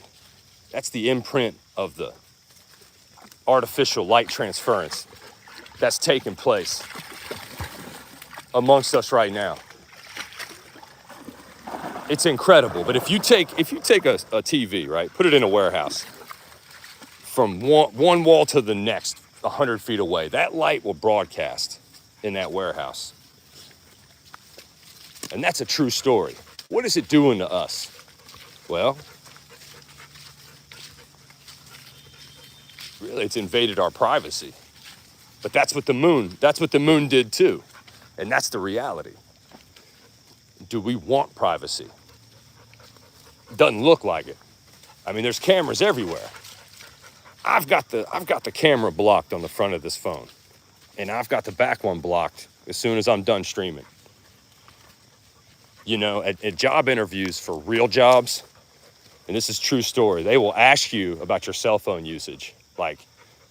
That's the imprint of the artificial light transference that's taking place amongst us right now. It's incredible. But if you take a TV, right, put it in a warehouse, from one wall to the next, 100 feet away, that light will broadcast in that warehouse. And that's a true story. What is it doing to us? Well, really, it's invaded our privacy. But that's what the moon did too. And that's the reality. Do we want privacy? Doesn't look like it. I mean, there's cameras everywhere. I've got the camera blocked on the front of this phone. And I've got the back one blocked as soon as I'm done streaming. You know, at job interviews for real jobs, and this is true story, they will ask you about your cell phone usage. Like,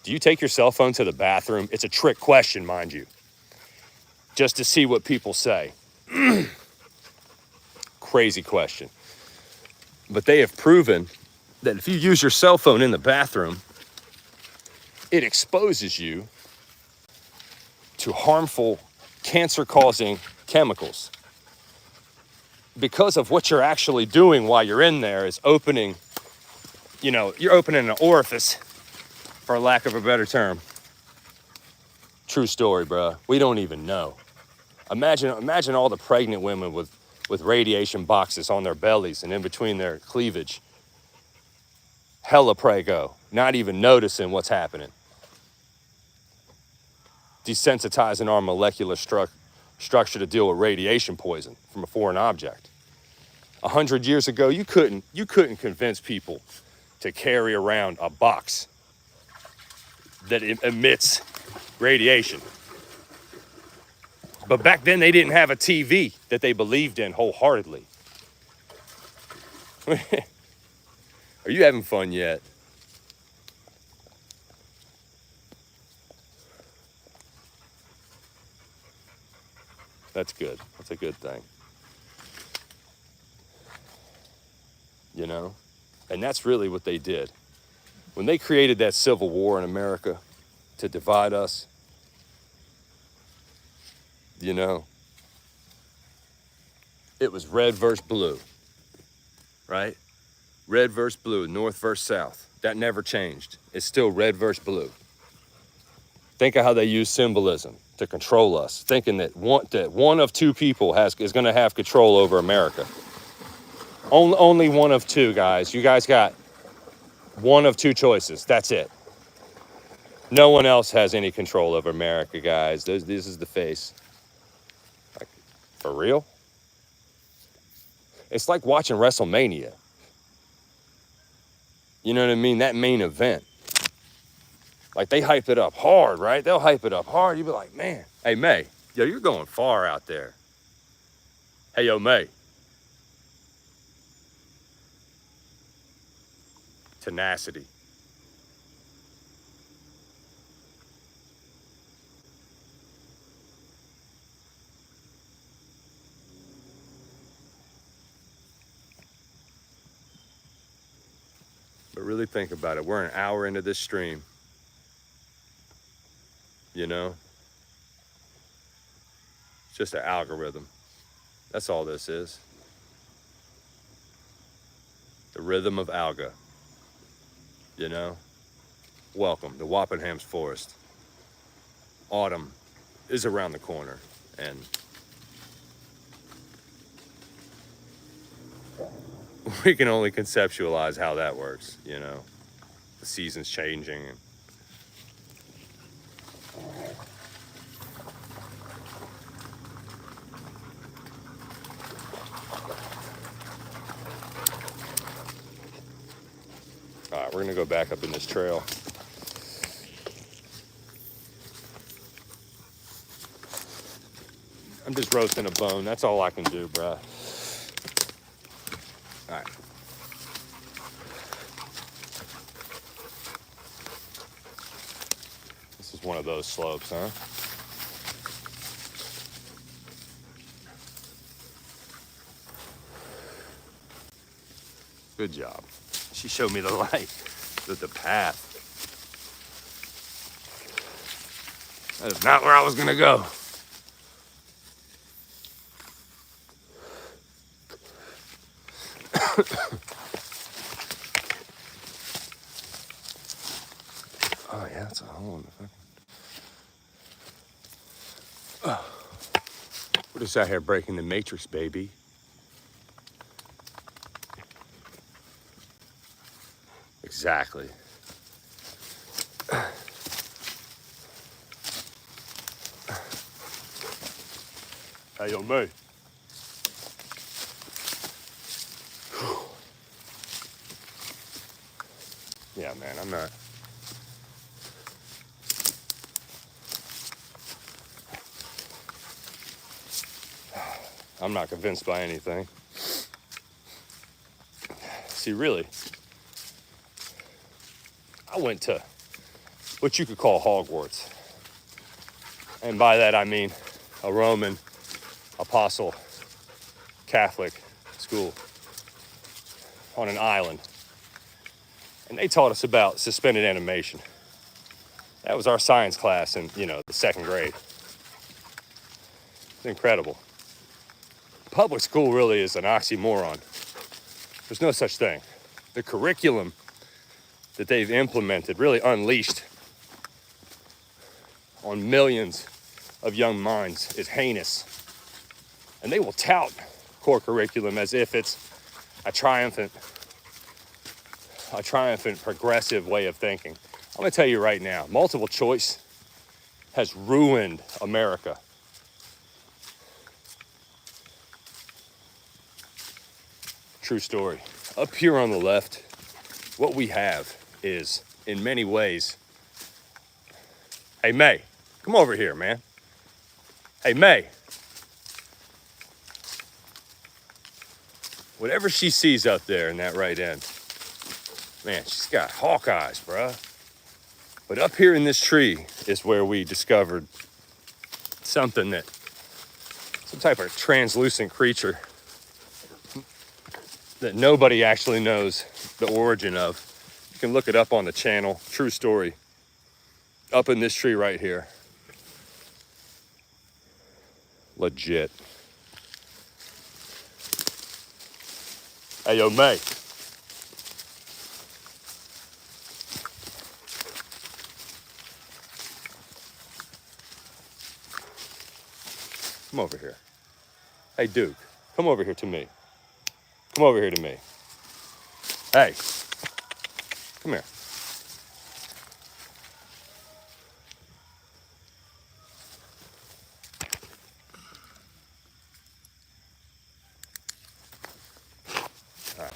do you take your cell phone to the bathroom? It's a trick question, mind you, just to see what people say. Crazy question. But they have proven that if you use your cell phone in the bathroom, it exposes you to harmful, cancer-causing chemicals. Because of what you're actually doing while you're in there is opening, you're opening an orifice, for lack of a better term. True story, bro. We don't even know. Imagine all the pregnant women with radiation boxes on their bellies and in between their cleavage. Hella prego, not even noticing what's happening. Desensitizing our molecular structure to deal with radiation poison from a foreign object. 100 years ago, you couldn't convince people to carry around a box that emits radiation. But back then, they didn't have a TV that they believed in wholeheartedly. Are you having fun yet? That's good. That's a good thing. You know? And that's really what they did. When they created that civil war in America to divide us, it was red versus blue, right? Red versus blue, north versus south. That never changed. It's still red versus blue. Think of how they use symbolism to control us, thinking that one of two people is going to have control over America. Only one of two, guys. You guys got one of two choices. That's it. No one else has any control over America, guys. This is the face. Like, for real? It's like watching WrestleMania. You know what I mean? That main event. Like, they hype it up hard, right? They'll hype it up hard. You be like, man, hey, May, yo, you're going far out there. Hey, yo, May. Tenacity. But really think about it. We're an hour into this stream. It's just an algorithm. That's all this is. The rhythm of alga. Welcome to Wappingham's Forest. Autumn is around the corner, and we can only conceptualize how that works, the seasons changing. All right, we're gonna go back up in this trail. I'm just roasting a bone. That's all I can do, bruh. All right. This is one of those slopes, huh? Good job. She showed me the light, the path. That is not where I was gonna go. Oh yeah, it's a hole in the fucking. Oh. We're just out here breaking the matrix, baby. Exactly. Hey, yo, mate. Yeah, man, I'm not convinced by anything. See, really, I went to what you could call Hogwarts. And by that, I mean a Roman apostle Catholic school on an island. And they taught us about suspended animation. That was our science class in, the second grade. It's incredible. Public school really is an oxymoron. There's no such thing. The curriculum that they've implemented, really unleashed on millions of young minds, is heinous. And they will tout core curriculum as if it's a triumphant progressive way of thinking. I'm gonna tell you right now, multiple choice has ruined America. True story. Up here on the left, what we have is, in many ways, hey, May, come over here, man. Hey, May. Whatever she sees up there in that right end, man, she's got hawk eyes, bruh. But up here in this tree is where we discovered some type of translucent creature that nobody actually knows the origin of. You can look it up on the channel, true story. Up in this tree right here. Legit. Hey, yo, May. Come over here. Hey, Duke, come over here to me. Come over here to me. Hey, come here. All right.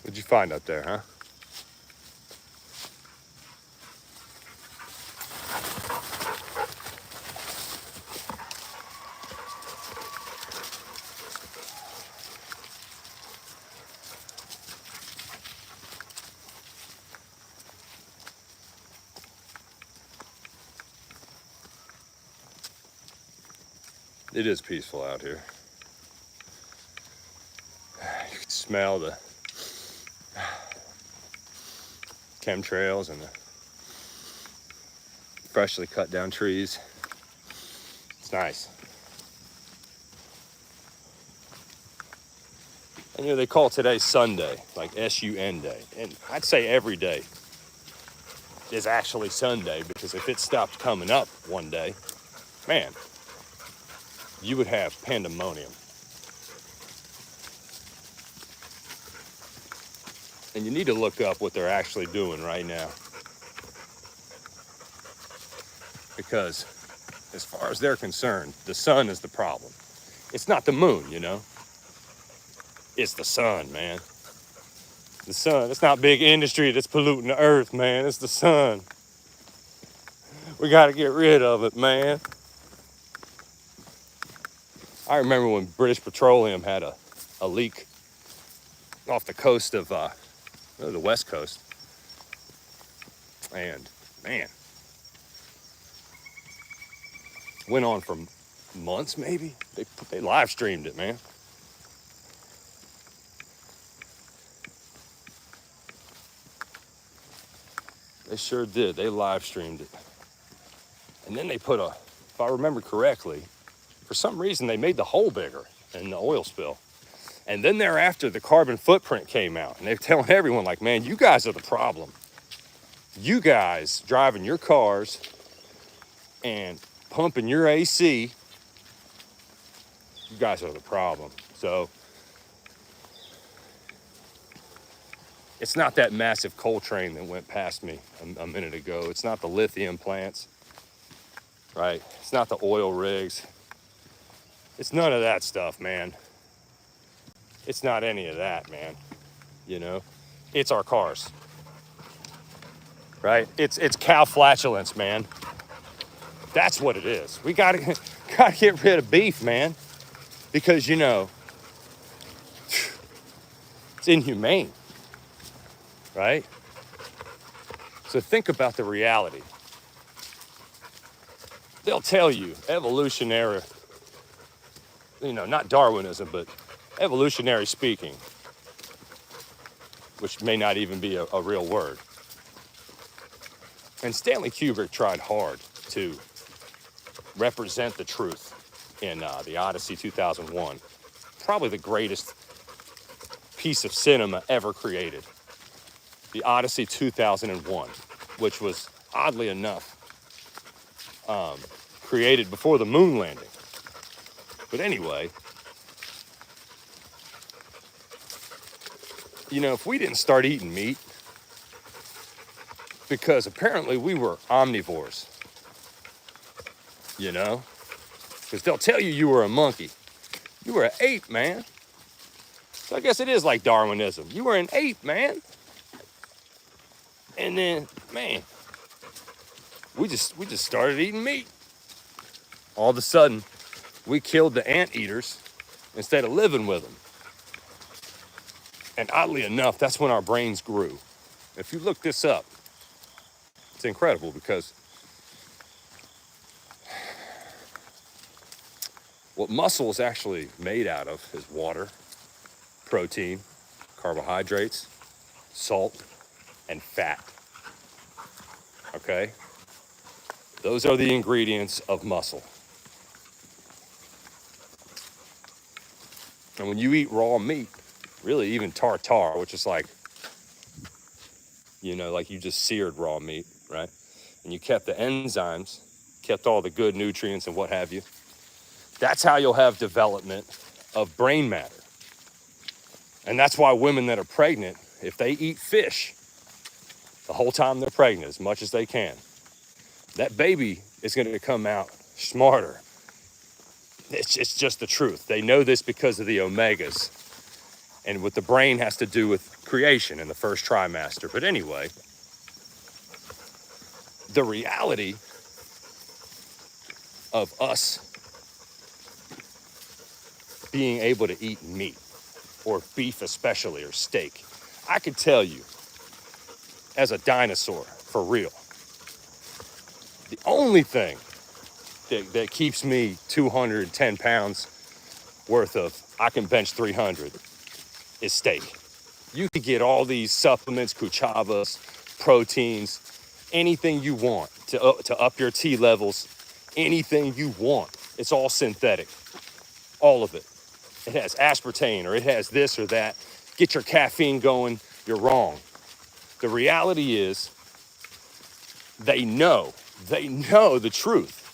What'd you find up there, huh? It is peaceful out here. You can smell the chemtrails and the freshly cut down trees. It's nice. And they call today Sunday, like S-U-N day. And I'd say every day is actually Sunday, because if it stopped coming up one day, man, you would have pandemonium. And you need to look up what they're actually doing right now. Because as far as they're concerned, the sun is the problem. It's not the moon, you know? It's the sun, man. The sun. It's not big industry that's polluting the earth, man. It's the sun. We got to get rid of it, man. I remember when British Petroleum had a leak off the coast of the West Coast. And, man, went on for months, maybe. They live streamed it, man. They sure did. They live streamed it. And then they put if I remember correctly, for some reason they made the hole bigger in the oil spill. And then thereafter, the carbon footprint came out. And they're telling everyone, like, man, you guys are the problem. You guys driving your cars and pumping your AC, you guys are the problem. So it's not that massive coal train that went past me a minute ago. It's not the lithium plants, right? It's not the oil rigs. It's none of that stuff, man. It's not any of that, man. You know, it's our cars, right? It's cow flatulence, man. That's what it is. We gotta get rid of beef, man, because, you know, it's inhumane, right? So think about the reality. They'll tell you evolutionary, you know, not Darwinism, but evolutionary speaking, which may not even be a real word. And Stanley Kubrick tried hard to represent the truth in the Odyssey 2001. Probably the greatest piece of cinema ever created. The Odyssey 2001, which was, oddly enough, created before the moon landing. But anyway, you know, if we didn't start eating meat, because apparently we were omnivores, you know, because they'll tell you were a monkey. You were an ape, man. So I guess it is like Darwinism. You were an ape, man. And then, man, we just started eating meat. All of a sudden, we killed the anteaters instead of living with them. And oddly enough, that's when our brains grew. If you look this up, it's incredible because what muscle is actually made out of is water, protein, carbohydrates, salt, and fat. Okay? Those are the ingredients of muscle. And when you eat raw meat, really even tartare, which is like, you know, like you just seared raw meat, right? And you kept the enzymes, kept all the good nutrients and what have you. That's how you'll have development of brain matter. And that's why women that are pregnant, if they eat fish the whole time they're pregnant, as much as they can, that baby is going to come out smarter. It's just the truth. They know this because of the omegas. And what the brain has to do with creation in the first trimester. But anyway, the reality of us being able to eat meat, or beef especially, or steak, I could tell you, as a dinosaur, for real, the only thing that keeps me 210 pounds worth of, I can bench 300, is steak. You could get all these supplements, kuchavas, proteins, anything you want to up your T levels, anything you want. It's all synthetic, all of it. It has aspartame, or it has this or that. Get your caffeine going, you're wrong. The reality is, they know the truth.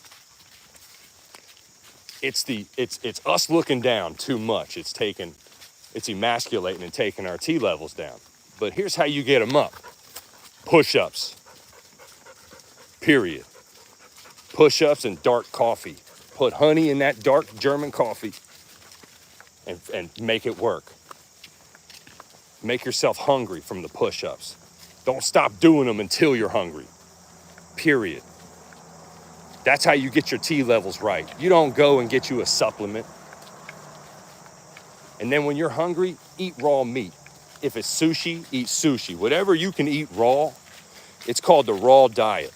It's us looking down too much. It's emasculating and taking our T levels down. But here's how you get them up. Push-ups. Period. Push-ups and dark coffee. Put honey in that dark German coffee and make it work. Make yourself hungry from the push-ups. Don't stop doing them until you're hungry, period. That's how you get your T levels right. You don't go and get you a supplement. And then when you're hungry, eat raw meat. If it's sushi, eat sushi. Whatever you can eat raw, it's called the raw diet.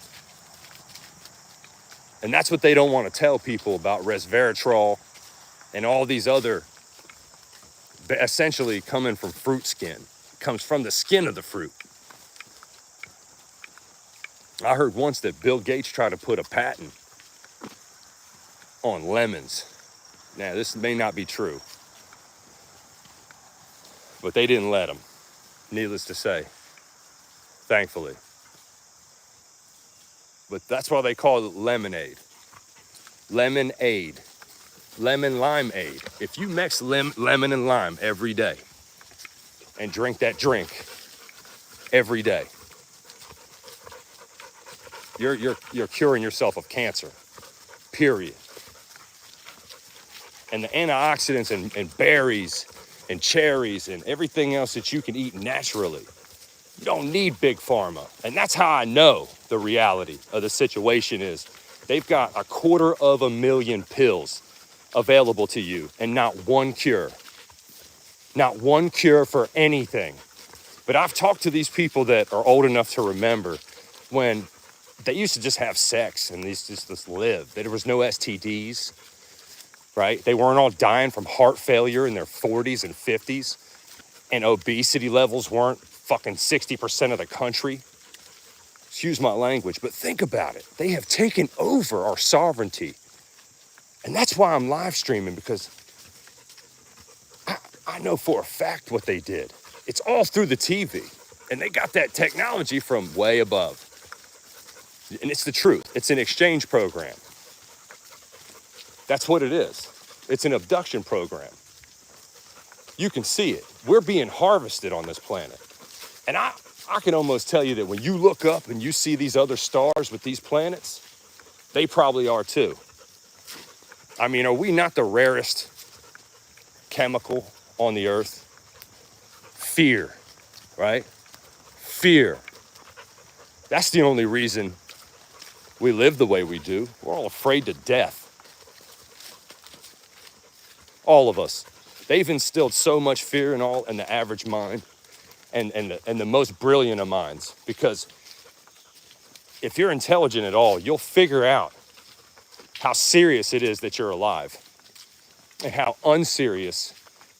And that's what they don't want to tell people about resveratrol and all these other, essentially coming from fruit skin. It comes from the skin of the fruit. I heard once that Bill Gates tried to put a patent on lemons. Now, this may not be true, but they didn't let him, needless to say, thankfully. But that's why they call it lemonade. Lemonade. Lemon limeade. If you mix lemon and lime every day and drink that drink every day, you're curing yourself of cancer, period. And the antioxidants and berries and cherries and everything else that you can eat naturally, you don't need big pharma. And that's how I know the reality of the situation is they've got 250,000 pills available to you and not one cure. Not one cure for anything. But I've talked to these people that are old enough to remember when they used to just have sex and these just live. There was no STDs, right? They weren't all dying from heart failure in their 40s and 50s, and obesity levels weren't fucking 60% of the country. Excuse my language, but think about it. They have taken over our sovereignty. And that's why I'm live streaming, because I know for a fact what they did. It's all through the TV. And they got that technology from way above. And it's the truth. It's an exchange program. That's what it is. It's an abduction program. You can see it. We're being harvested on this planet. And I can almost tell you that when you look up and you see these other stars with these planets, they probably are too. I mean, are we not the rarest chemical on the earth? Fear, right? Fear. That's the only reason we live the way we do. We're all afraid to death. All of us. They've instilled so much fear in the average mind and the most brilliant of minds, because if you're intelligent at all, you'll figure out how serious it is that you're alive and how unserious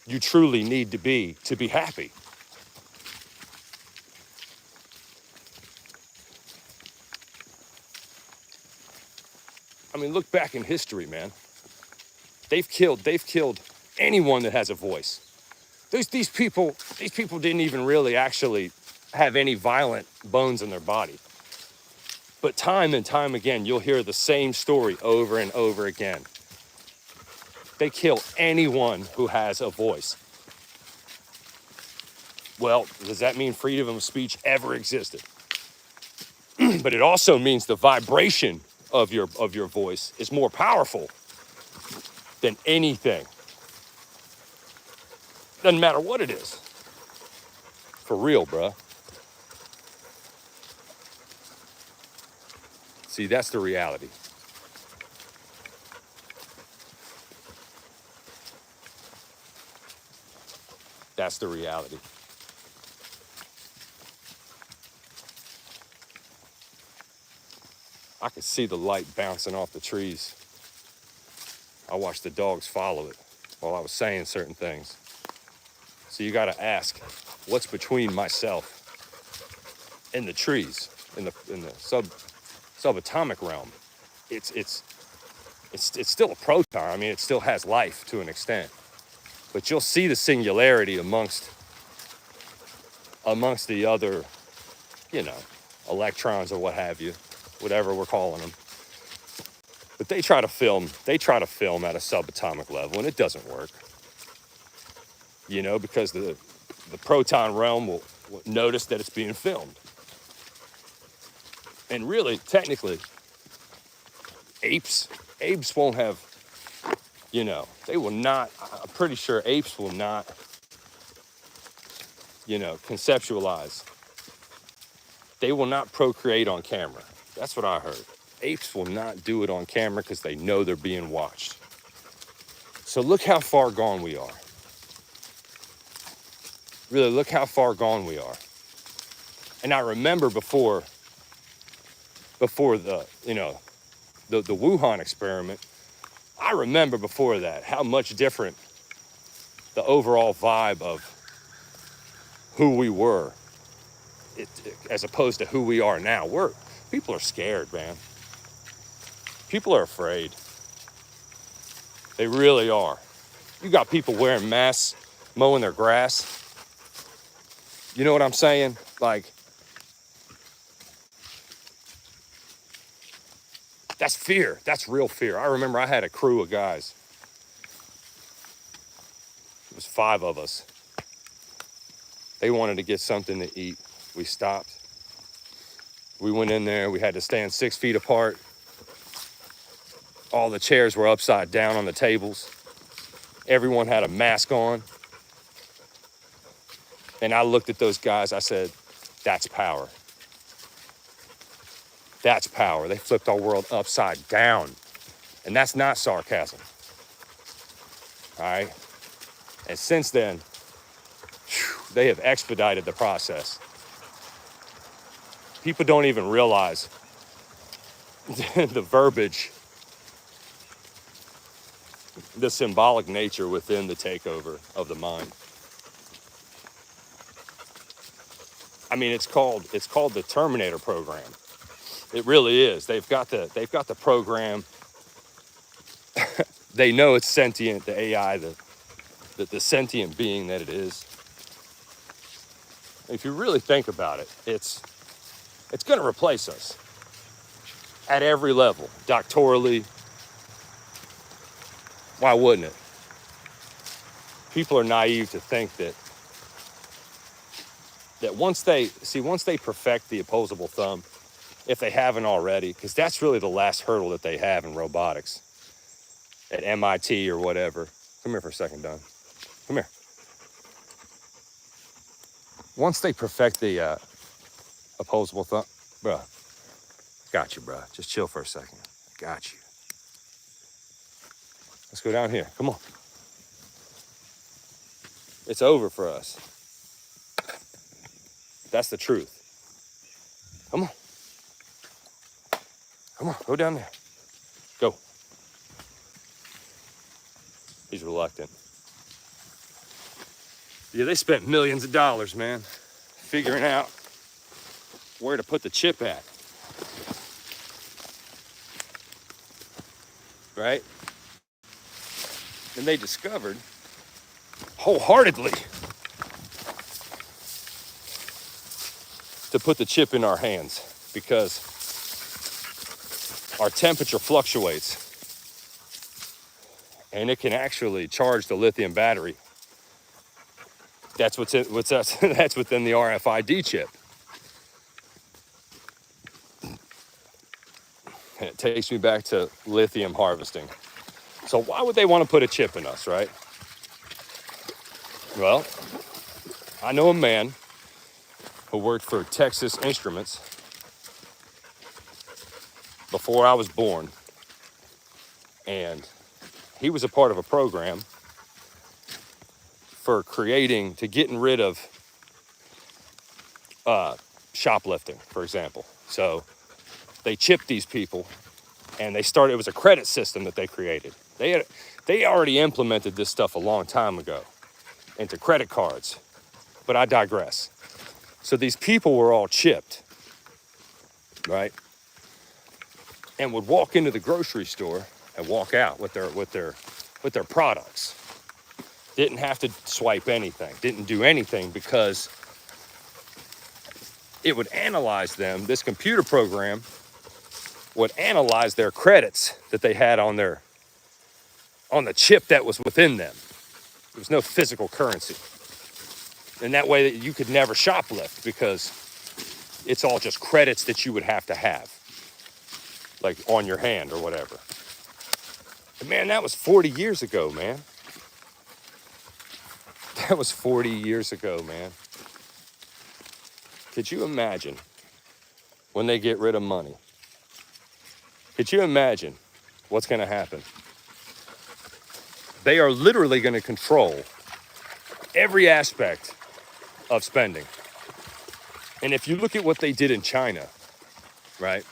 you truly need to be happy. I mean, look back in history, man. They've killed anyone that has a voice. These people didn't even really actually have any violent bones in their body. But time and time again, you'll hear the same story over and over again. They kill anyone who has a voice. Well, does that mean freedom of speech ever existed? But it also means the vibration of your voice is more powerful than anything. Doesn't matter what it is. For real, bruh. See, that's the reality. That's the reality. I could see the light bouncing off the trees. I watched the dogs follow it while I was saying certain things. So you gotta ask, what's between myself and the trees in the subatomic realm? It's still a proton. I mean, it still has life to an extent, but you'll see the singularity amongst the other, electrons or what have you, whatever we're calling them. But they try to film at a subatomic level, and it doesn't work. Because the proton realm will notice that it's being filmed. And really, technically, apes won't have You know, they will not, I'm pretty sure apes will not, you know, conceptualize. They will not procreate on camera. That's what I heard. Apes will not do it on camera because they know they're being watched. So look how far gone we are. Really, look how far gone we are. And I remember before the, you know, the Wuhan experiment, I remember before that how much different the overall vibe of who we were as opposed to who we are now. People are scared, man. People are afraid. They really are. You got people wearing masks, mowing their grass. You know what I'm saying? Like, that's fear. That's real fear. I remember I had a crew of guys. It was 5 of us. They wanted to get something to eat. We stopped. We went in there. We had to stand 6 feet apart. All the chairs were upside down on the tables. Everyone had a mask on. And I looked at those guys. I said, that's power. That's power. They flipped our world upside down. And that's not sarcasm. All right? And since then, they have expedited the process. People don't even realize the verbiage, the symbolic nature within the takeover of the mind. I mean, it's called the Terminator program. It really is. They've got the program. They know it's sentient, the AI, the sentient being that it is. If you really think about it, it's going to replace us at every level, doctorally. Why wouldn't it? People are naive to think that once they perfect the opposable thumb, if they haven't already, because that's really the last hurdle that they have in robotics at MIT or whatever. Come here for a second, Don. Come here. Once they perfect the opposable thumb, bro, got you, bro. Just chill for a second. Got you. Let's go down here. Come on. It's over for us. That's the truth. Come on. Come on, go down there. Go. He's reluctant. Yeah, they spent millions of dollars, man, figuring out where to put the chip at. Right? And they discovered wholeheartedly to put the chip in our hands because our temperature fluctuates and it can actually charge the lithium battery. That's that's within the RFID chip. And it takes me back to lithium harvesting. So why would they want to put a chip in us, right? Well, I know a man who worked for Texas Instruments before I was born. And he was a part of a program for getting rid of shoplifting, for example. So they chipped these people and it was a credit system that they created. They already implemented this stuff a long time ago into credit cards, but I digress. So these people were all chipped, right? And would walk into the grocery store and walk out with their products. Didn't have to swipe anything, didn't do anything because it would analyze them. This computer program would analyze their credits that they had on the chip that was within them. There was no physical currency. And that way you could never shoplift because it's all just credits that you would have to have, like on your hand or whatever. And man, that was 40 years ago, man. That was 40 years ago, man. Could you imagine when they get rid of money? Could you imagine what's going to happen? They are literally going to control every aspect of spending. And if you look at what they did in China, right?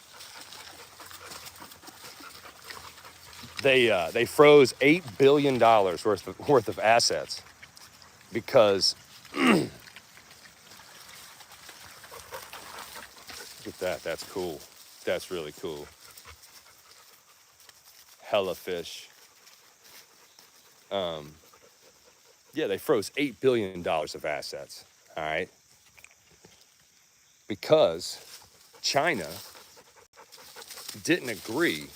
They froze $8 billion worth of assets because look at that. That's cool. That's really cool. Hella fish. Yeah, they froze $8 billion of assets. All right. Because China didn't agree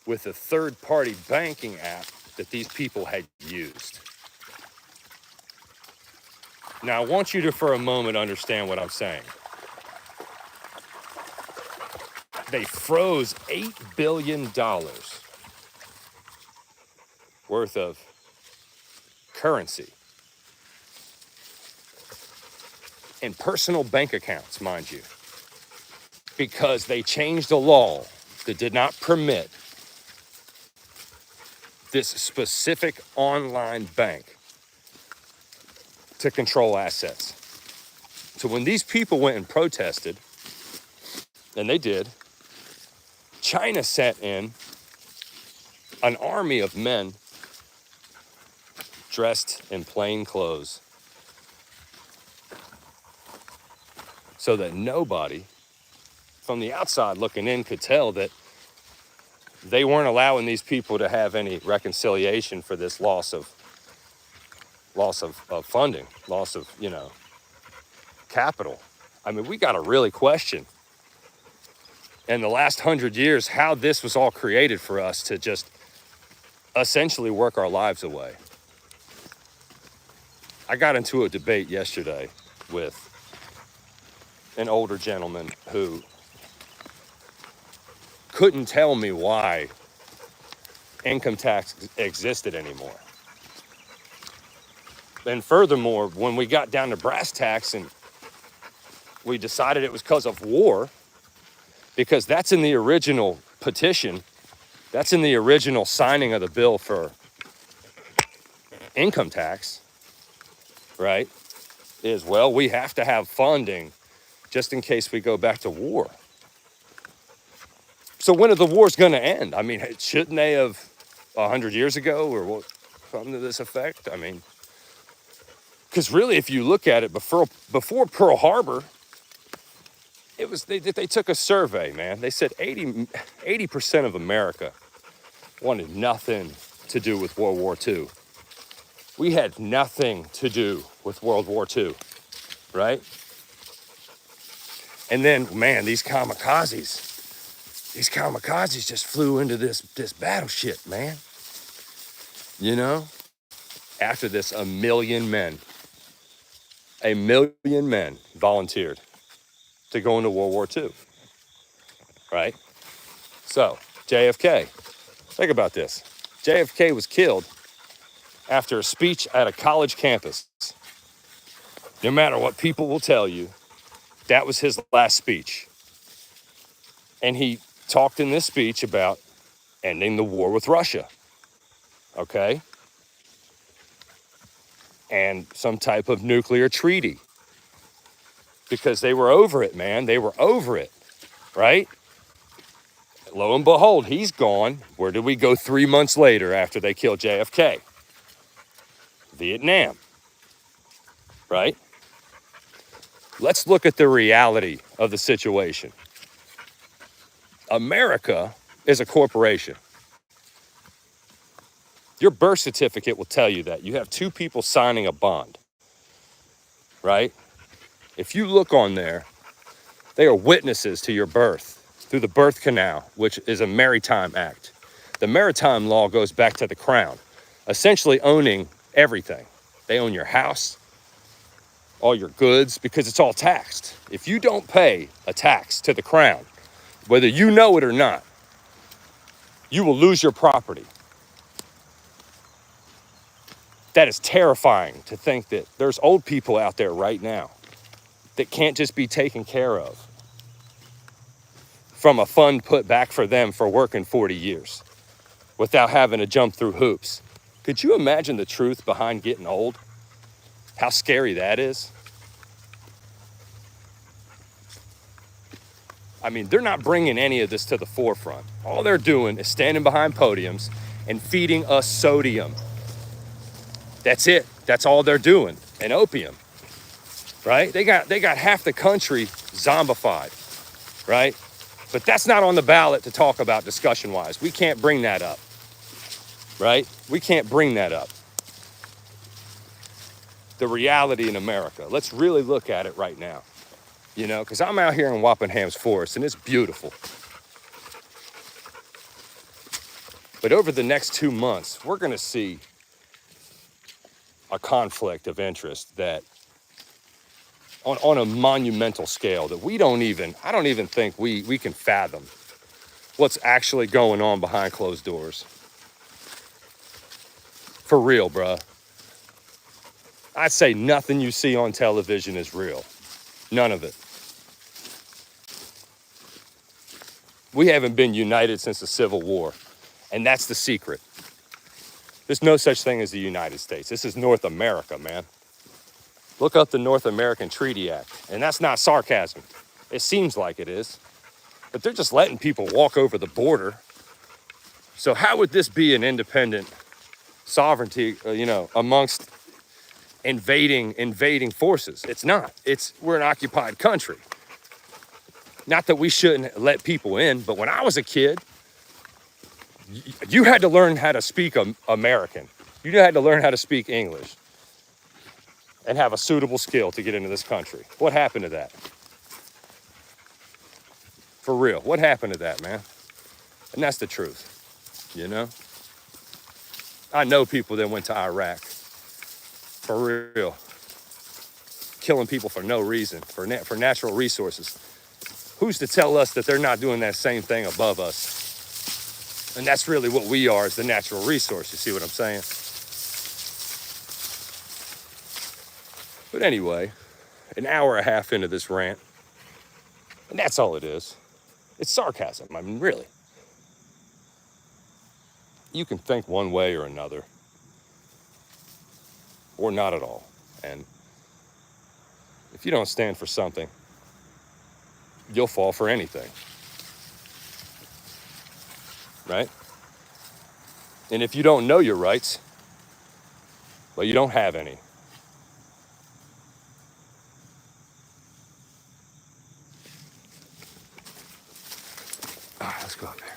with a third-party banking app that these people had used. Now, I want you to, for a moment, understand what I'm saying. They froze $8 billion worth of currency in personal bank accounts, mind you, because they changed a law that did not permit this specific online bank to control assets. So when these people went and protested, and they did, China sent in an army of men dressed in plain clothes so that nobody from the outside looking in could tell that they weren't allowing these people to have any reconciliation for this loss of funding, loss of, capital. I mean, we got to really question in the last 100 years how this was all created for us to just essentially work our lives away. I got into a debate yesterday with an older gentleman who couldn't tell me why income tax existed anymore. And furthermore, when we got down to brass tacks and we decided it was because of war, because that's in the original petition, that's in the original signing of the bill for income tax, right? Is, well, we have to have funding just in case we go back to war. So when are the wars going to end? I mean, shouldn't they have 100 years ago or what, something to this effect? I mean, because really, if you look at it, before Pearl Harbor, it was they took a survey, man. They said 80% of America wanted nothing to do with World War II. We had nothing to do with World War II, right? And then, man, these kamikazes just flew into this battleship, man. After this, a million men volunteered to go into World War II, right? So, JFK, think about this. JFK was killed after a speech at a college campus. No matter what people will tell you, that was his last speech. And he talked in this speech about ending the war with Russia, okay? And some type of nuclear treaty. Because they were over it, man. They were over it, right? Lo and behold, he's gone. Where did we go 3 months later after they killed JFK? Vietnam, right? Let's look at the reality of the situation. America is a corporation. Your birth certificate will tell you that. You have two people signing a bond, right? If you look on there, they are witnesses to your birth through the birth canal, which is a maritime act. The maritime law goes back to the crown, essentially owning everything. They own your house, all your goods, because it's all taxed. If you don't pay a tax to the crown, whether you know it or not, you will lose your property. That is terrifying to think that there's old people out there right now that can't just be taken care of from a fund put back for them for working 40 years without having to jump through hoops. Could you imagine the truth behind getting old? How scary that is? I mean, they're not bringing any of this to the forefront. All they're doing is standing behind podiums and feeding us sodium. That's it. That's all they're doing. And opium, right? They got half the country zombified, right? But that's not on the ballot to talk about discussion-wise. We can't bring that up, right? We can't bring that up. The reality in America. Let's really look at it right now, you know, because I'm out here in Wappingham's Forest, and it's beautiful. But over the next 2 months, we're going to see a conflict of interest that on a monumental scale that I don't even think we can fathom what's actually going on behind closed doors. For real, bruh. I'd say nothing you see on television is real. None of it. We haven't been united since the Civil War, and that's the secret. There's no such thing as the United States. This is North America, man. Look up the North American Treaty Act, and that's not sarcasm. It seems like it is, but they're just letting people walk over the border. So how would this be an independent sovereignty, amongst invading forces? It's not. We're an occupied country. Not that we shouldn't let people in, but when I was a kid, you had to learn how to speak American. You had to learn how to speak English and have a suitable skill to get into this country. What happened to that? For real, what happened to that, man? And that's the truth, you know? I know people that went to Iraq, for real, killing people for no reason, for natural resources. Who's to tell us that they're not doing that same thing above us? And that's really what we are, is the natural resource. You see what I'm saying? But anyway, an hour and a half into this rant, and that's all it is. It's sarcasm. I mean, really. You can think one way or another, or not at all. And if you don't stand for something, you'll fall for anything. Right? And if you don't know your rights, well, you don't have any. All right, let's go up there.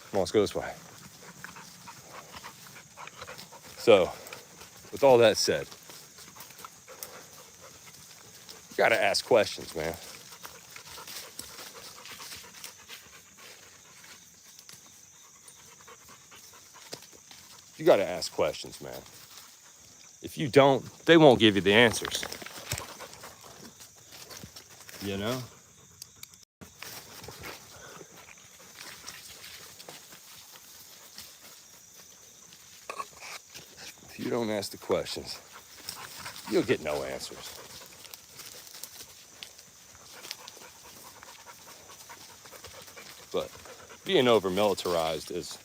Come on, let's go this way. So, with all that said, you gotta ask questions, man. You gotta ask questions, man. If you don't, they won't give you the answers. You know? If you don't ask the questions, you'll get no answers. But being over-militarized is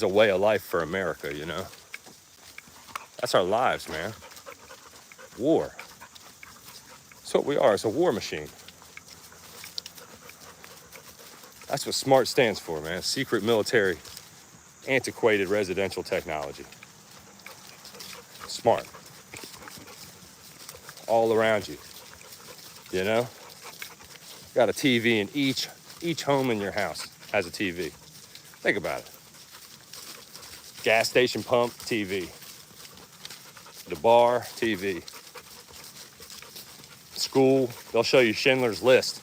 a way of life for America, you know? That's our lives, man. War. That's what we are. It's a war machine. That's what SMART stands for, man. Secret military, antiquated residential technology. SMART. All around you. You know? Got a TV in each home in your house has a TV. Think about it. Gas station pump, TV. The bar, TV. School, they'll show you Schindler's List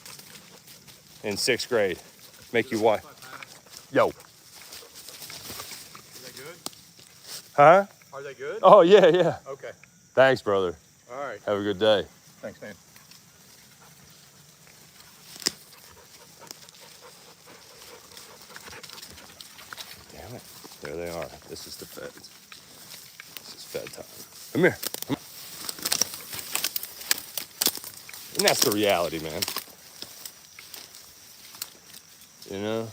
in 6th grade. Make you watch. Yo. Huh? Are they good? Oh, yeah, yeah. Okay. Thanks, brother. All right. Have a good day. Thanks, man. Damn it. There they are. This is the feds. This is fed time. Come here. Come on. And that's the reality, man. You know?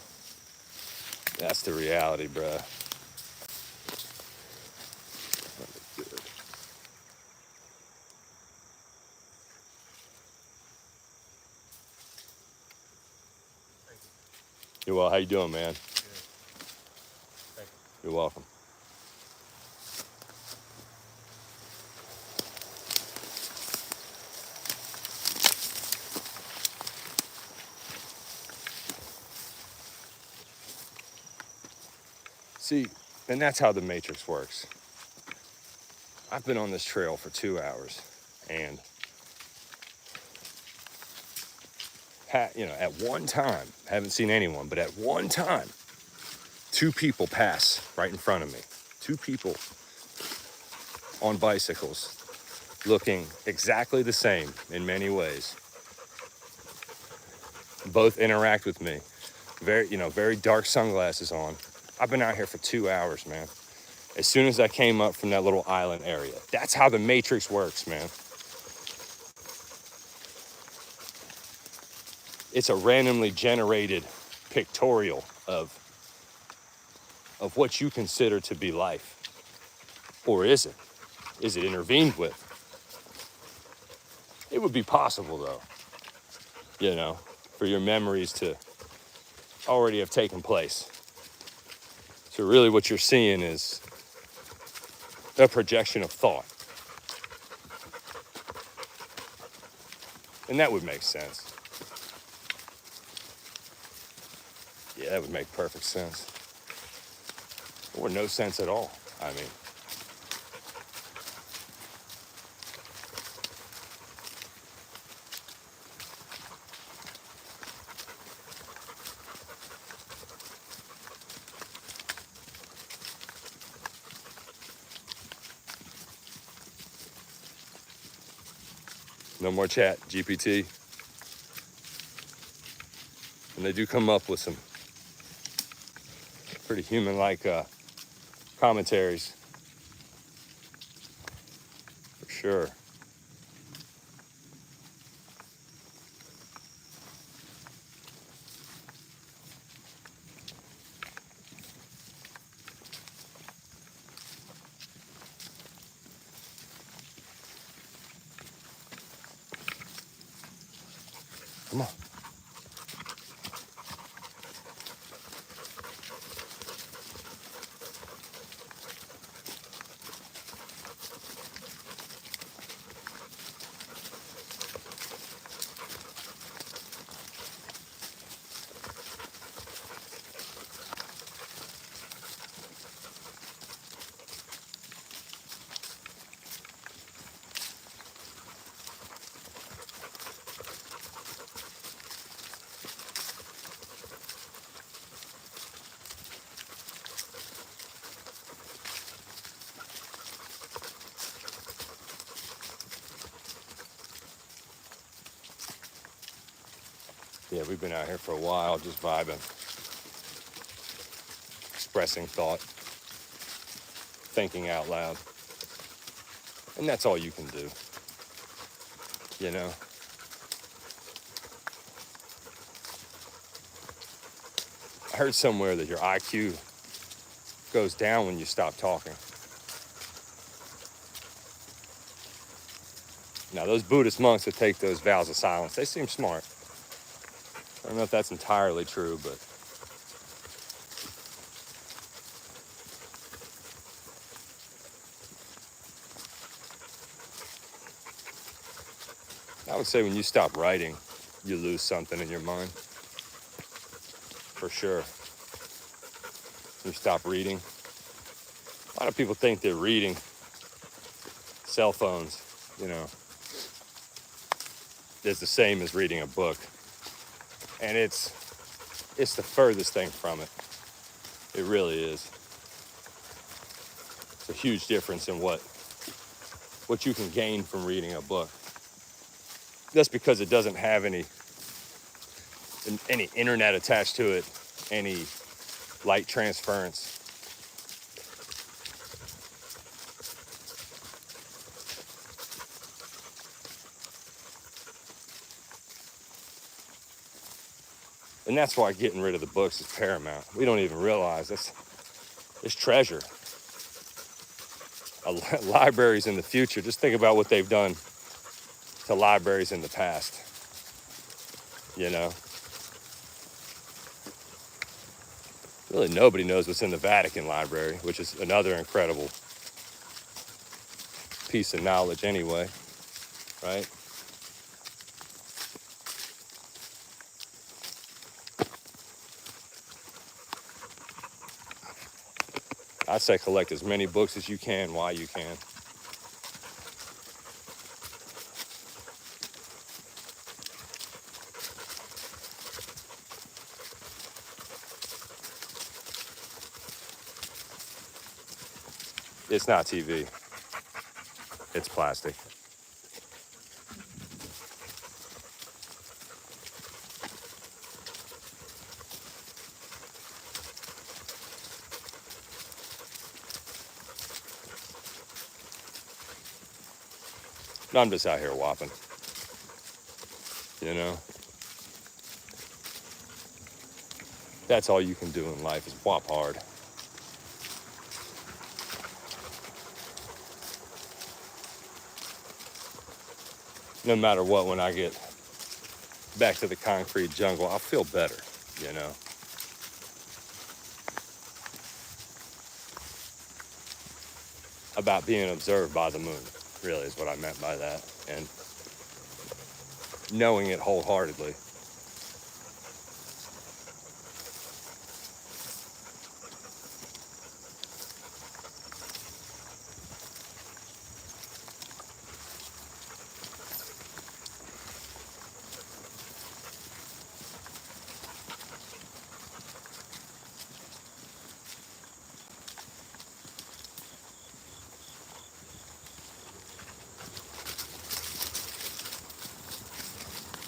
That's the reality, bruh. You're well. How you doing, man? Good. Thank you. You're welcome. See, and that's how the Matrix works. I've been on this trail for 2 hours, and at one time, haven't seen anyone, but at one time, 2 people pass right in front of me. 2 people on bicycles, looking exactly the same in many ways. Both interact with me. Very dark sunglasses on. I've been out here for 2 hours, man. As soon as I came up from that little island area. That's how the Matrix works, man. It's a randomly generated pictorial of what you consider to be life. Or is it? Is it intervened with? It would be possible, though, for your memories to already have taken place. So really what you're seeing is a projection of thought. And that would make sense. Yeah, that would make perfect sense. Or no sense at all, I mean. No more chat, GPT. And they do come up with some pretty human-like commentaries. For sure. Come on. Yeah, we've been out here for a while, just vibing, expressing thought, thinking out loud. And that's all you can do, you know? I heard somewhere that your IQ goes down when you stop talking. Now, those Buddhist monks that take those vows of silence, they seem smart. I don't know if that's entirely true, but I would say when you stop writing, you lose something in your mind. For sure. You stop reading. A lot of people think that reading cell phones, is the same as reading a book. And it's the furthest thing from it. It really is. It's a huge difference in what you can gain from reading a book. That's because it doesn't have any internet attached to it, any light transference. And that's why getting rid of the books is paramount. We don't even realize it's treasure. Libraries in the future, just think about what they've done to libraries in the past. You know? Really, nobody knows what's in the Vatican Library, which is another incredible piece of knowledge anyway, right? I say collect as many books as you can while you can. It's not TV. It's plastic. No, I'm just out here whopping. You know? That's all you can do in life is whop hard. No matter what, when I get back to the concrete jungle, I'll feel better, you know? About being observed by the moon, really, is what I meant by that. And knowing it wholeheartedly.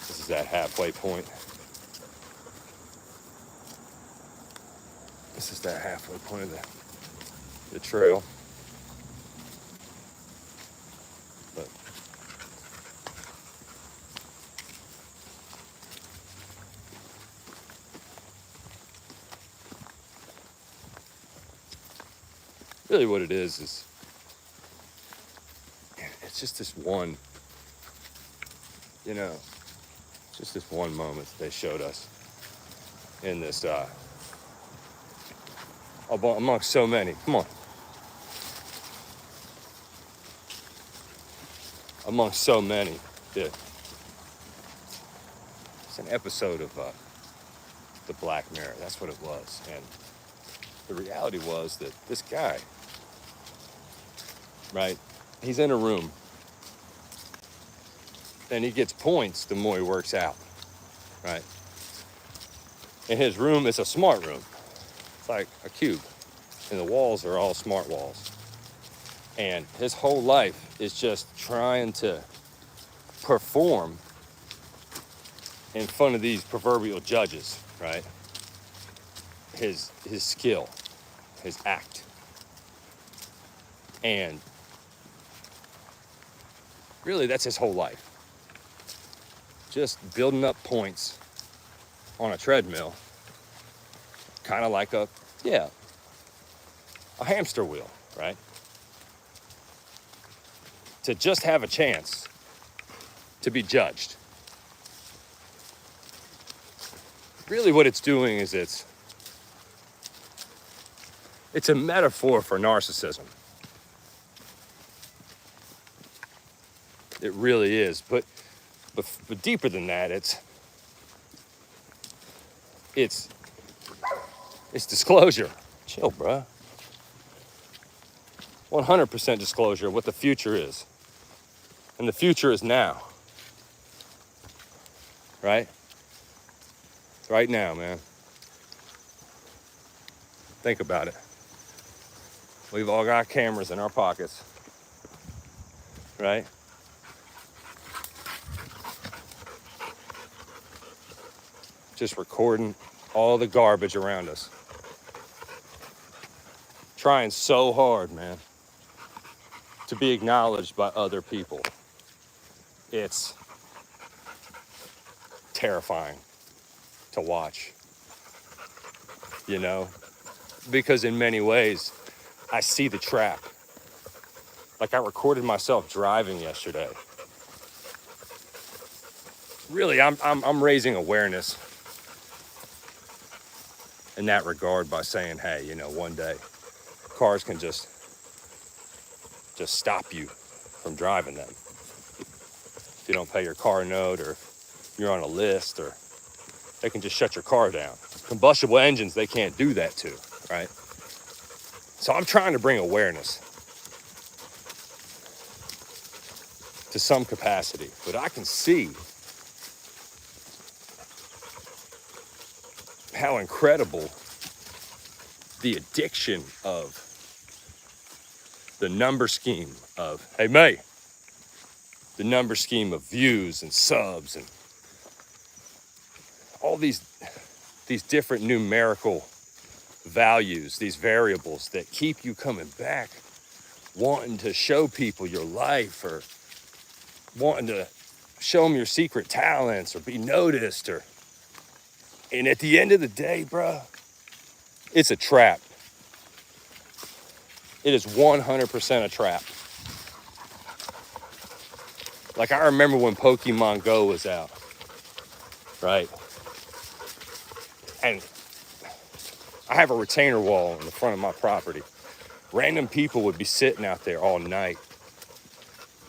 This is that halfway point. This is that halfway point of the trail. But really what it is it's just this one, you know, just this one moment that they showed us in this, amongst so many. Come on. Amongst so many. It's an episode of The Black Mirror. That's what it was. And the reality was that this guy, right, he's in a room and he gets points the more he works out, right? And his room is a smart room. It's like a cube. And the walls are all smart walls. And his whole life is just trying to perform in front of these proverbial judges, right? His skill, his act. And really, that's his whole life. Just building up points on a treadmill, kind of like a hamster wheel, right? To just have a chance to be judged. Really what it's doing is it's a metaphor for narcissism. It really is, but deeper than that, it's disclosure. Chill, bruh. 100% disclosure of what the future is. And the future is now. Right? Right now, man. Think about it. We've all got cameras in our pockets, right? Just recording all the garbage around us. Trying so hard, man, to be acknowledged by other people. It's terrifying to watch, you know? Because in many ways, I see the trap. Like I recorded myself driving yesterday. Really, I'm raising awareness in that regard by saying, hey, you know, one day cars can just stop you from driving them. If you don't pay your car note or you're on a list, or they can just shut your car down. Combustible engines, they can't do that to, right? So I'm trying to bring awareness to some capacity, but I can see how incredible the addiction of the number scheme of, hey, May, the number scheme of views and subs and all these different numerical values, these variables that keep you coming back, wanting to show people your life or wanting to show them your secret talents or be noticed, and at the end of the day, bruh, it's a trap. It is 100% a trap. Like I remember when Pokemon Go was out, right? And I have a retainer wall in the front of my property. Random people would be sitting out there all night.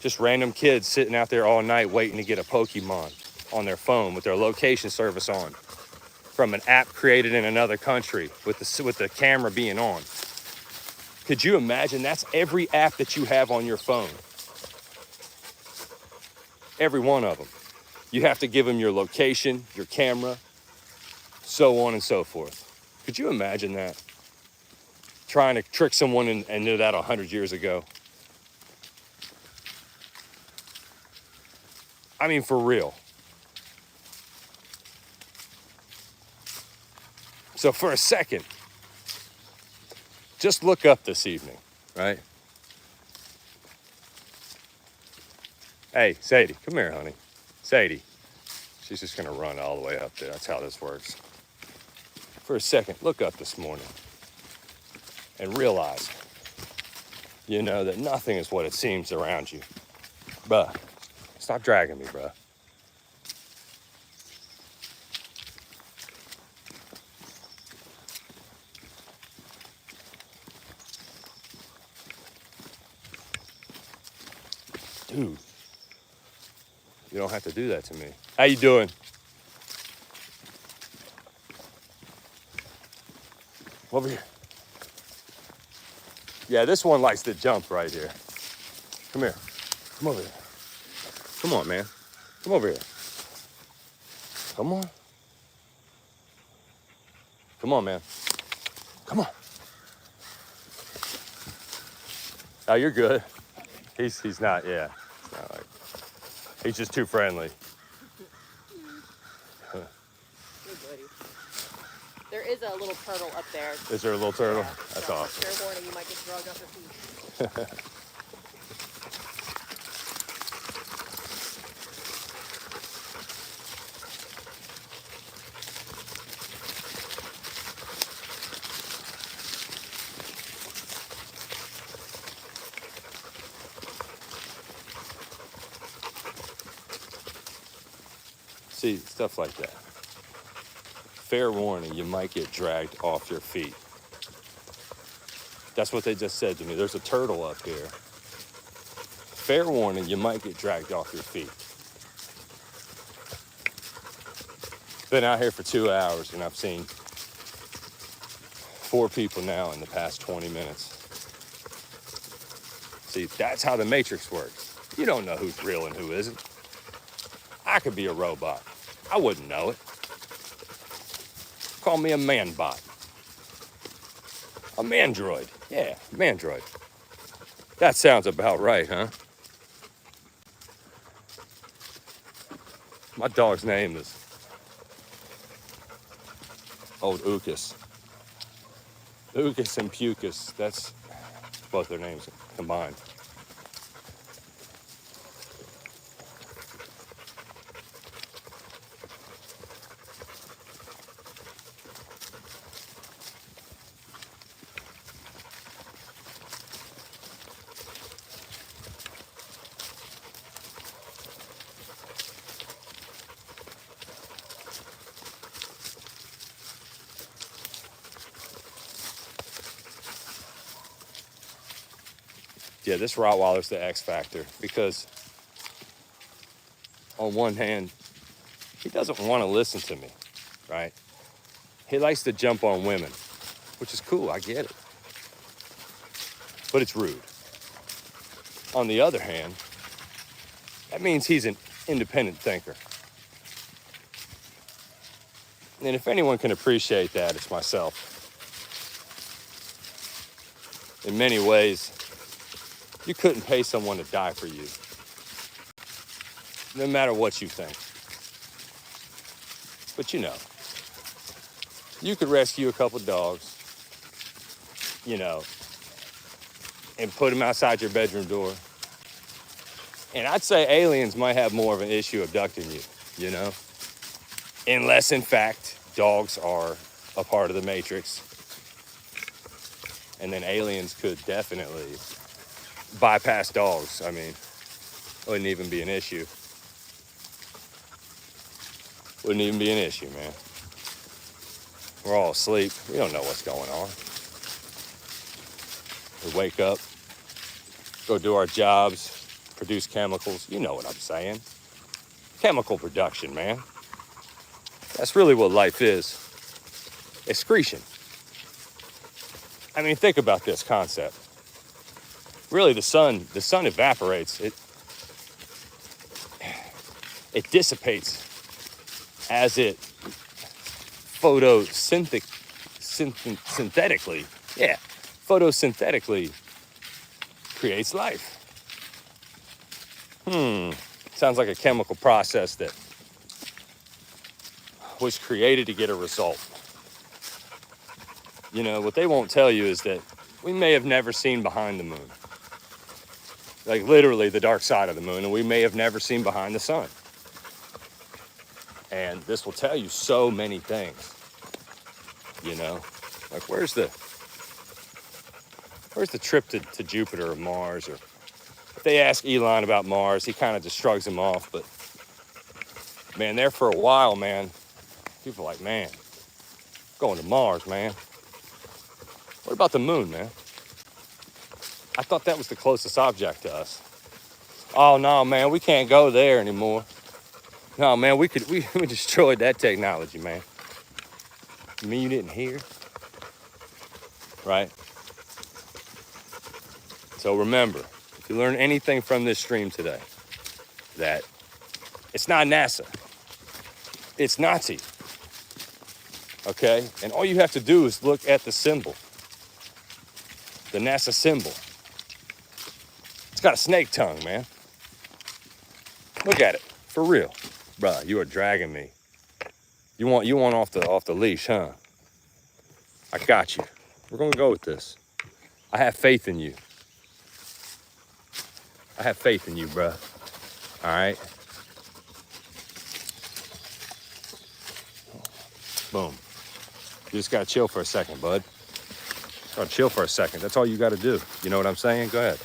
Just random kids sitting out there all night waiting to get a Pokemon on their phone with their location service on from an app created in another country with the camera being on. Could you imagine? That's every app that you have on your phone. Every one of them. You have to give them your location, your camera, so on and so forth. Could you imagine that? Trying to trick someone into that 100 years ago. I mean, for real. So for a second, just look up this evening, right? Hey, Sadie, come here, honey. Sadie. She's just gonna run all the way up there. That's how this works. For a second, look up this morning and realize, you know, that nothing is what it seems around you. Bruh, stop dragging me, bruh. Dude, you don't have to do that to me. How you doing? Over here. Yeah, this one likes to jump right here. Come here. Come over here. Come on, man. Come over here. Come on. Come on, man. Come on. Oh, you're good. He's not, yeah. It's not like, he's just too friendly. Good buddy. There is a little turtle up there. Is there a little turtle? Yeah, That's so awesome. Fair warning, you might get drugged off your feet. See, stuff like that. Fair warning, you might get dragged off your feet. That's what they just said to me. There's a turtle up here. Fair warning, you might get dragged off your feet. Been out here for 2 hours and I've seen 4 people now in the past 20 minutes. See, that's how the Matrix works. You don't know who's real and who isn't. I could be a robot. I wouldn't know it. Call me a man-bot. A mandroid. Yeah, mandroid. That sounds about right, huh? My dog's name is Old Ucas. Ucas and Pucas. That's both their names combined. Yeah, this Rottweiler's the X factor because on one hand, he doesn't want to listen to me, right? He likes to jump on women, which is cool, I get it. But it's rude. On the other hand, that means he's an independent thinker. And if anyone can appreciate that, it's myself. In many ways, you couldn't pay someone to die for you, no matter what you think. But you know, you could rescue a couple dogs, you know, and put them outside your bedroom door. And I'd say aliens might have more of an issue abducting you, you know? Unless, in fact, dogs are a part of the Matrix. And then aliens could definitely bypass dogs. I mean, wouldn't even be an issue. Wouldn't even be an issue, man. We're all asleep. We don't know what's going on. We wake up, go do our jobs, produce chemicals. You know what I'm saying. Chemical production, man. That's really what life is. Excretion. I mean, think about this concept. Really, the sun evaporates. It dissipates as it photosynthetically creates life. Sounds like a chemical process that was created to get a result. You know, what they won't tell you is that we may have never seen behind the moon. Like literally the dark side of the moon, and we may have never seen behind the sun. And this will tell you so many things. You know, like where's the trip to Jupiter or Mars? Or if they ask Elon about Mars, he kind of just shrugs them off. But man, there for a while, man, people are like, man, going to Mars, man. What about the moon, man? I thought that was the closest object to us. Oh no, man, we can't go there anymore. No, man, we destroyed that technology, man. You mean you didn't hear? Right? So remember, if you learn anything from this stream today, that it's not NASA, it's Nazi. Okay? And all you have to do is look at the symbol, the NASA symbol. It's got a snake tongue, man. Look at it, for real. Bruh, you are dragging me. You want off the leash, huh? I got you. We're gonna go with this. I have faith in you. I have faith in you, bruh. All right? Boom. You just gotta chill for a second, bud. Gotta chill for a second. That's all you gotta do. You know what I'm saying? Go ahead.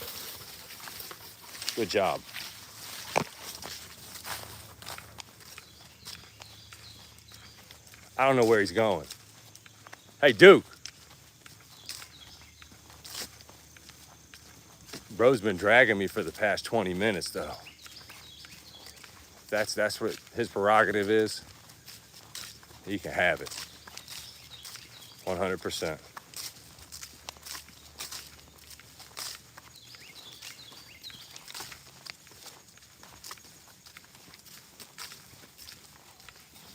Good job. I don't know where he's going. Hey, Duke. Bro's been dragging me for the past 20 minutes, though. That's what his prerogative is. He can have it. 100%.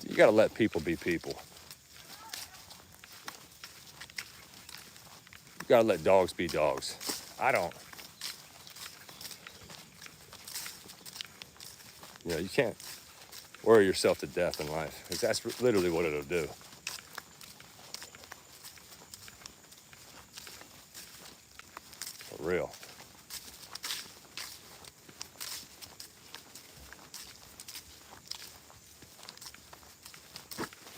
You gotta let people be people. gotta let dogs be dogs. I don't. You know, you can't worry yourself to death in life, because that's literally what it'll do. For real.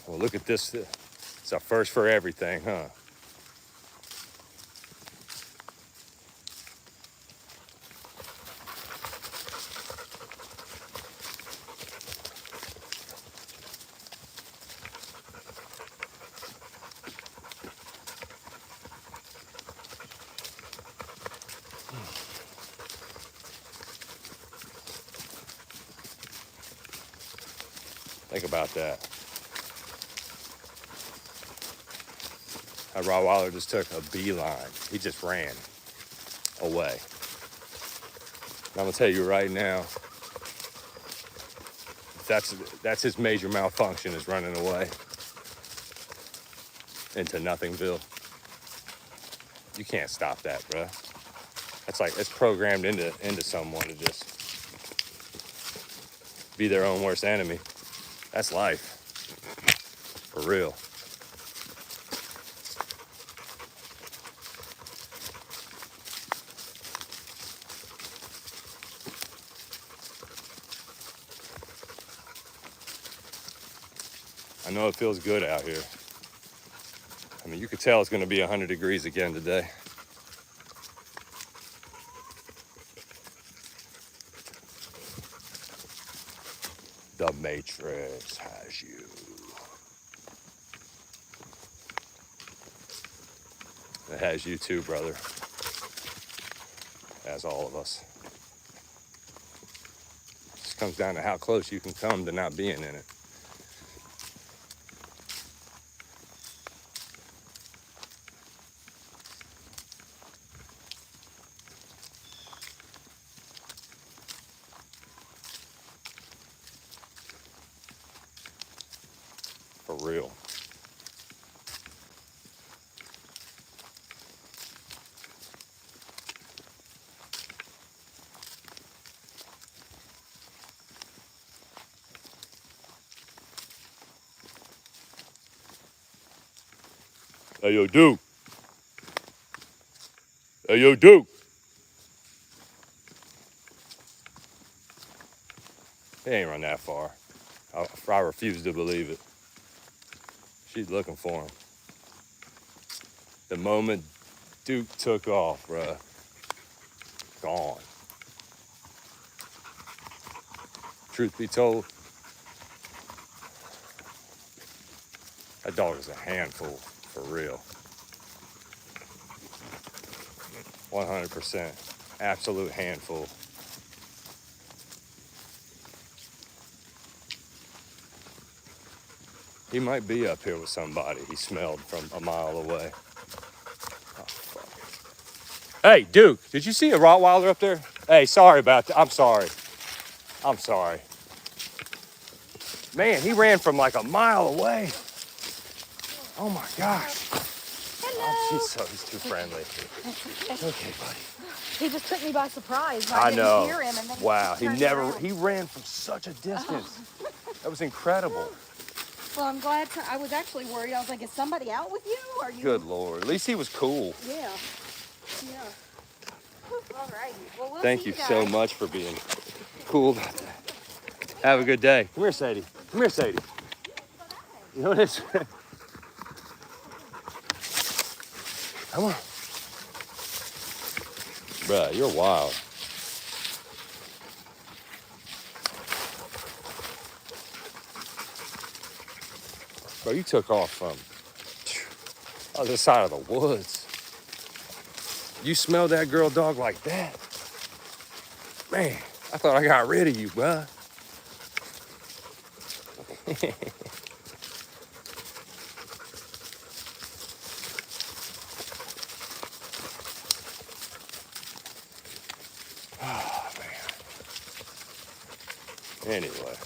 Well, look at this. It's a first for everything, huh? Think about that. That Rottweiler just took a beeline. He just ran away. And I'm gonna tell you right now, that's his major malfunction, is running away into Nothingville. You can't stop that, bruh. That's like, it's programmed into someone to just be their own worst enemy. That's life. For real. I know it feels good out here. I mean, you could tell it's gonna be 100 degrees again today. The Matrix has you. It has you too, brother. As all of us. It just comes down to how close you can come to not being in it. For real. Hey, yo, Duke. Hey, yo, Duke. He ain't run that far. I refuse to believe it. She's looking for him. The moment Duke took off, bruh, gone. Truth be told, that dog is a handful, for real. 100%. Absolute handful. He might be up here with somebody he smelled from a mile away. Oh, fuck. Hey, Duke, did you see a Rottweiler up there? Hey, sorry about that. I'm sorry. I'm sorry. Man, he ran from like a mile away. Oh my gosh. Hello. Oh, he's too friendly. Okay, buddy. He just took me by surprise. I know. Didn't hear him, and then Wow, he he ran from such a distance. That was incredible. Well, I'm glad I was actually worried. I was like, is somebody out with you? Are you? Good Lord. At least he was cool. Yeah. Yeah. All right. Well, we'll Thank see you guys. so much for being cool about that. Have a good day. Come here, Sadie. Come here, Sadie. You know what it is? Come on. Bruh, you're wild. Bro, you took off from other side of the woods. You smelled that girl dog like that? Man, I thought I got rid of you, bruh. Oh, man. Anyway.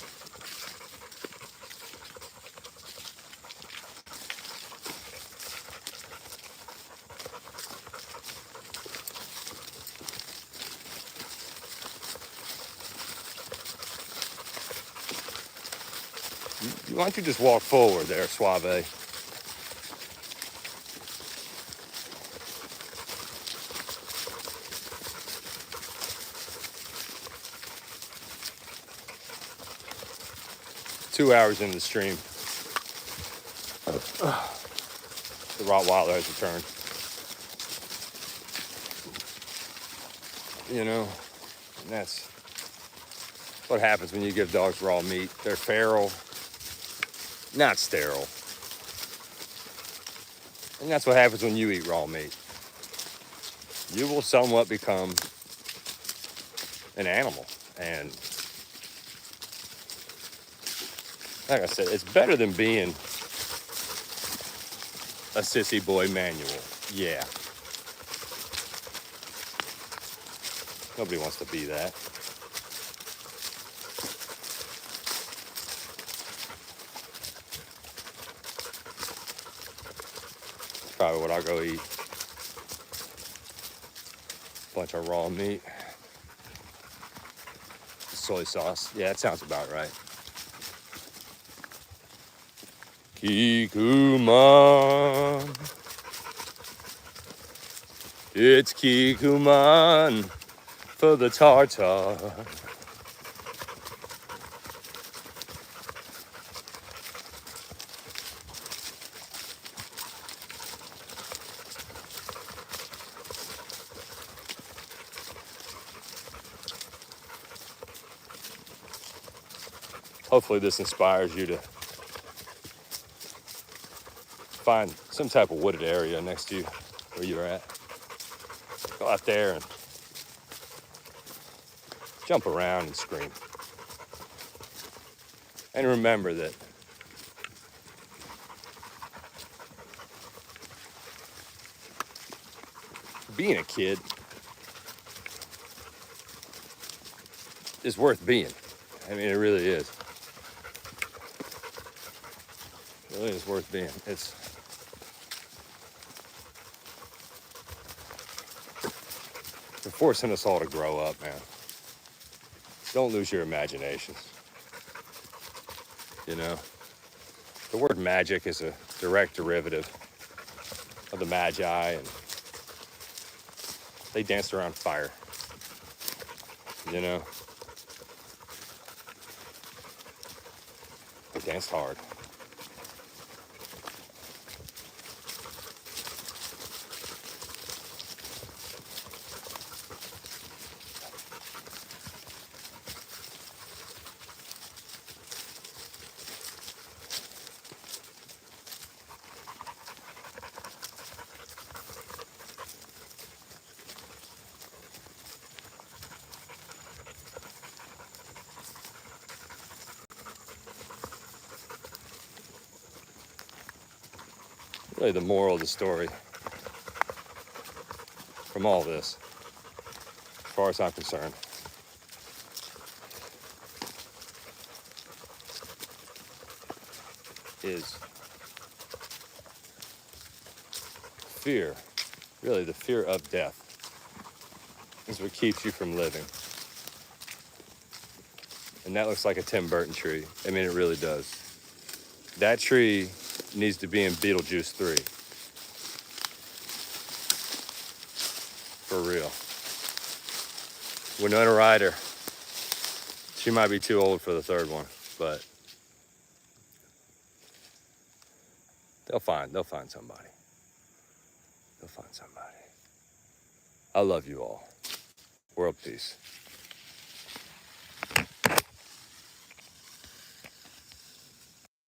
Why don't you just walk forward there, Suave? 2 hours in the stream, the Rottweiler has returned. You know, and that's what happens when you give dogs raw meat. They're feral, not sterile. And that's what happens when you eat raw meat. You will somewhat become an animal. And like I said, it's better than being a sissy boy manual. Yeah. Nobody wants to be that. That's probably what I'll go eat. Bunch of raw meat. Soy sauce. Yeah, that sounds about right. Kikuman. It's Kikuman for the tartar. Hopefully this inspires you to find some type of wooded area next to you where you're at. Go out there and jump around and scream. And remember that being a kid is worth being. I mean, it really is. It really is worth being. They're forcing us all to grow up, man. Don't lose your imaginations. You know, the word magic is a direct derivative of the Magi, and they danced around fire. You know, they danced hard. Really, the moral of the story from all this, as far as I'm concerned, is fear. Really, the fear of death is what keeps you from living. And that looks like a Tim Burton tree. I mean, it really does. That tree needs to be in Beetlejuice 3. For real. Winona Ryder, she might be too old for the third one, but they'll find somebody. They'll find somebody. I love you all. World peace.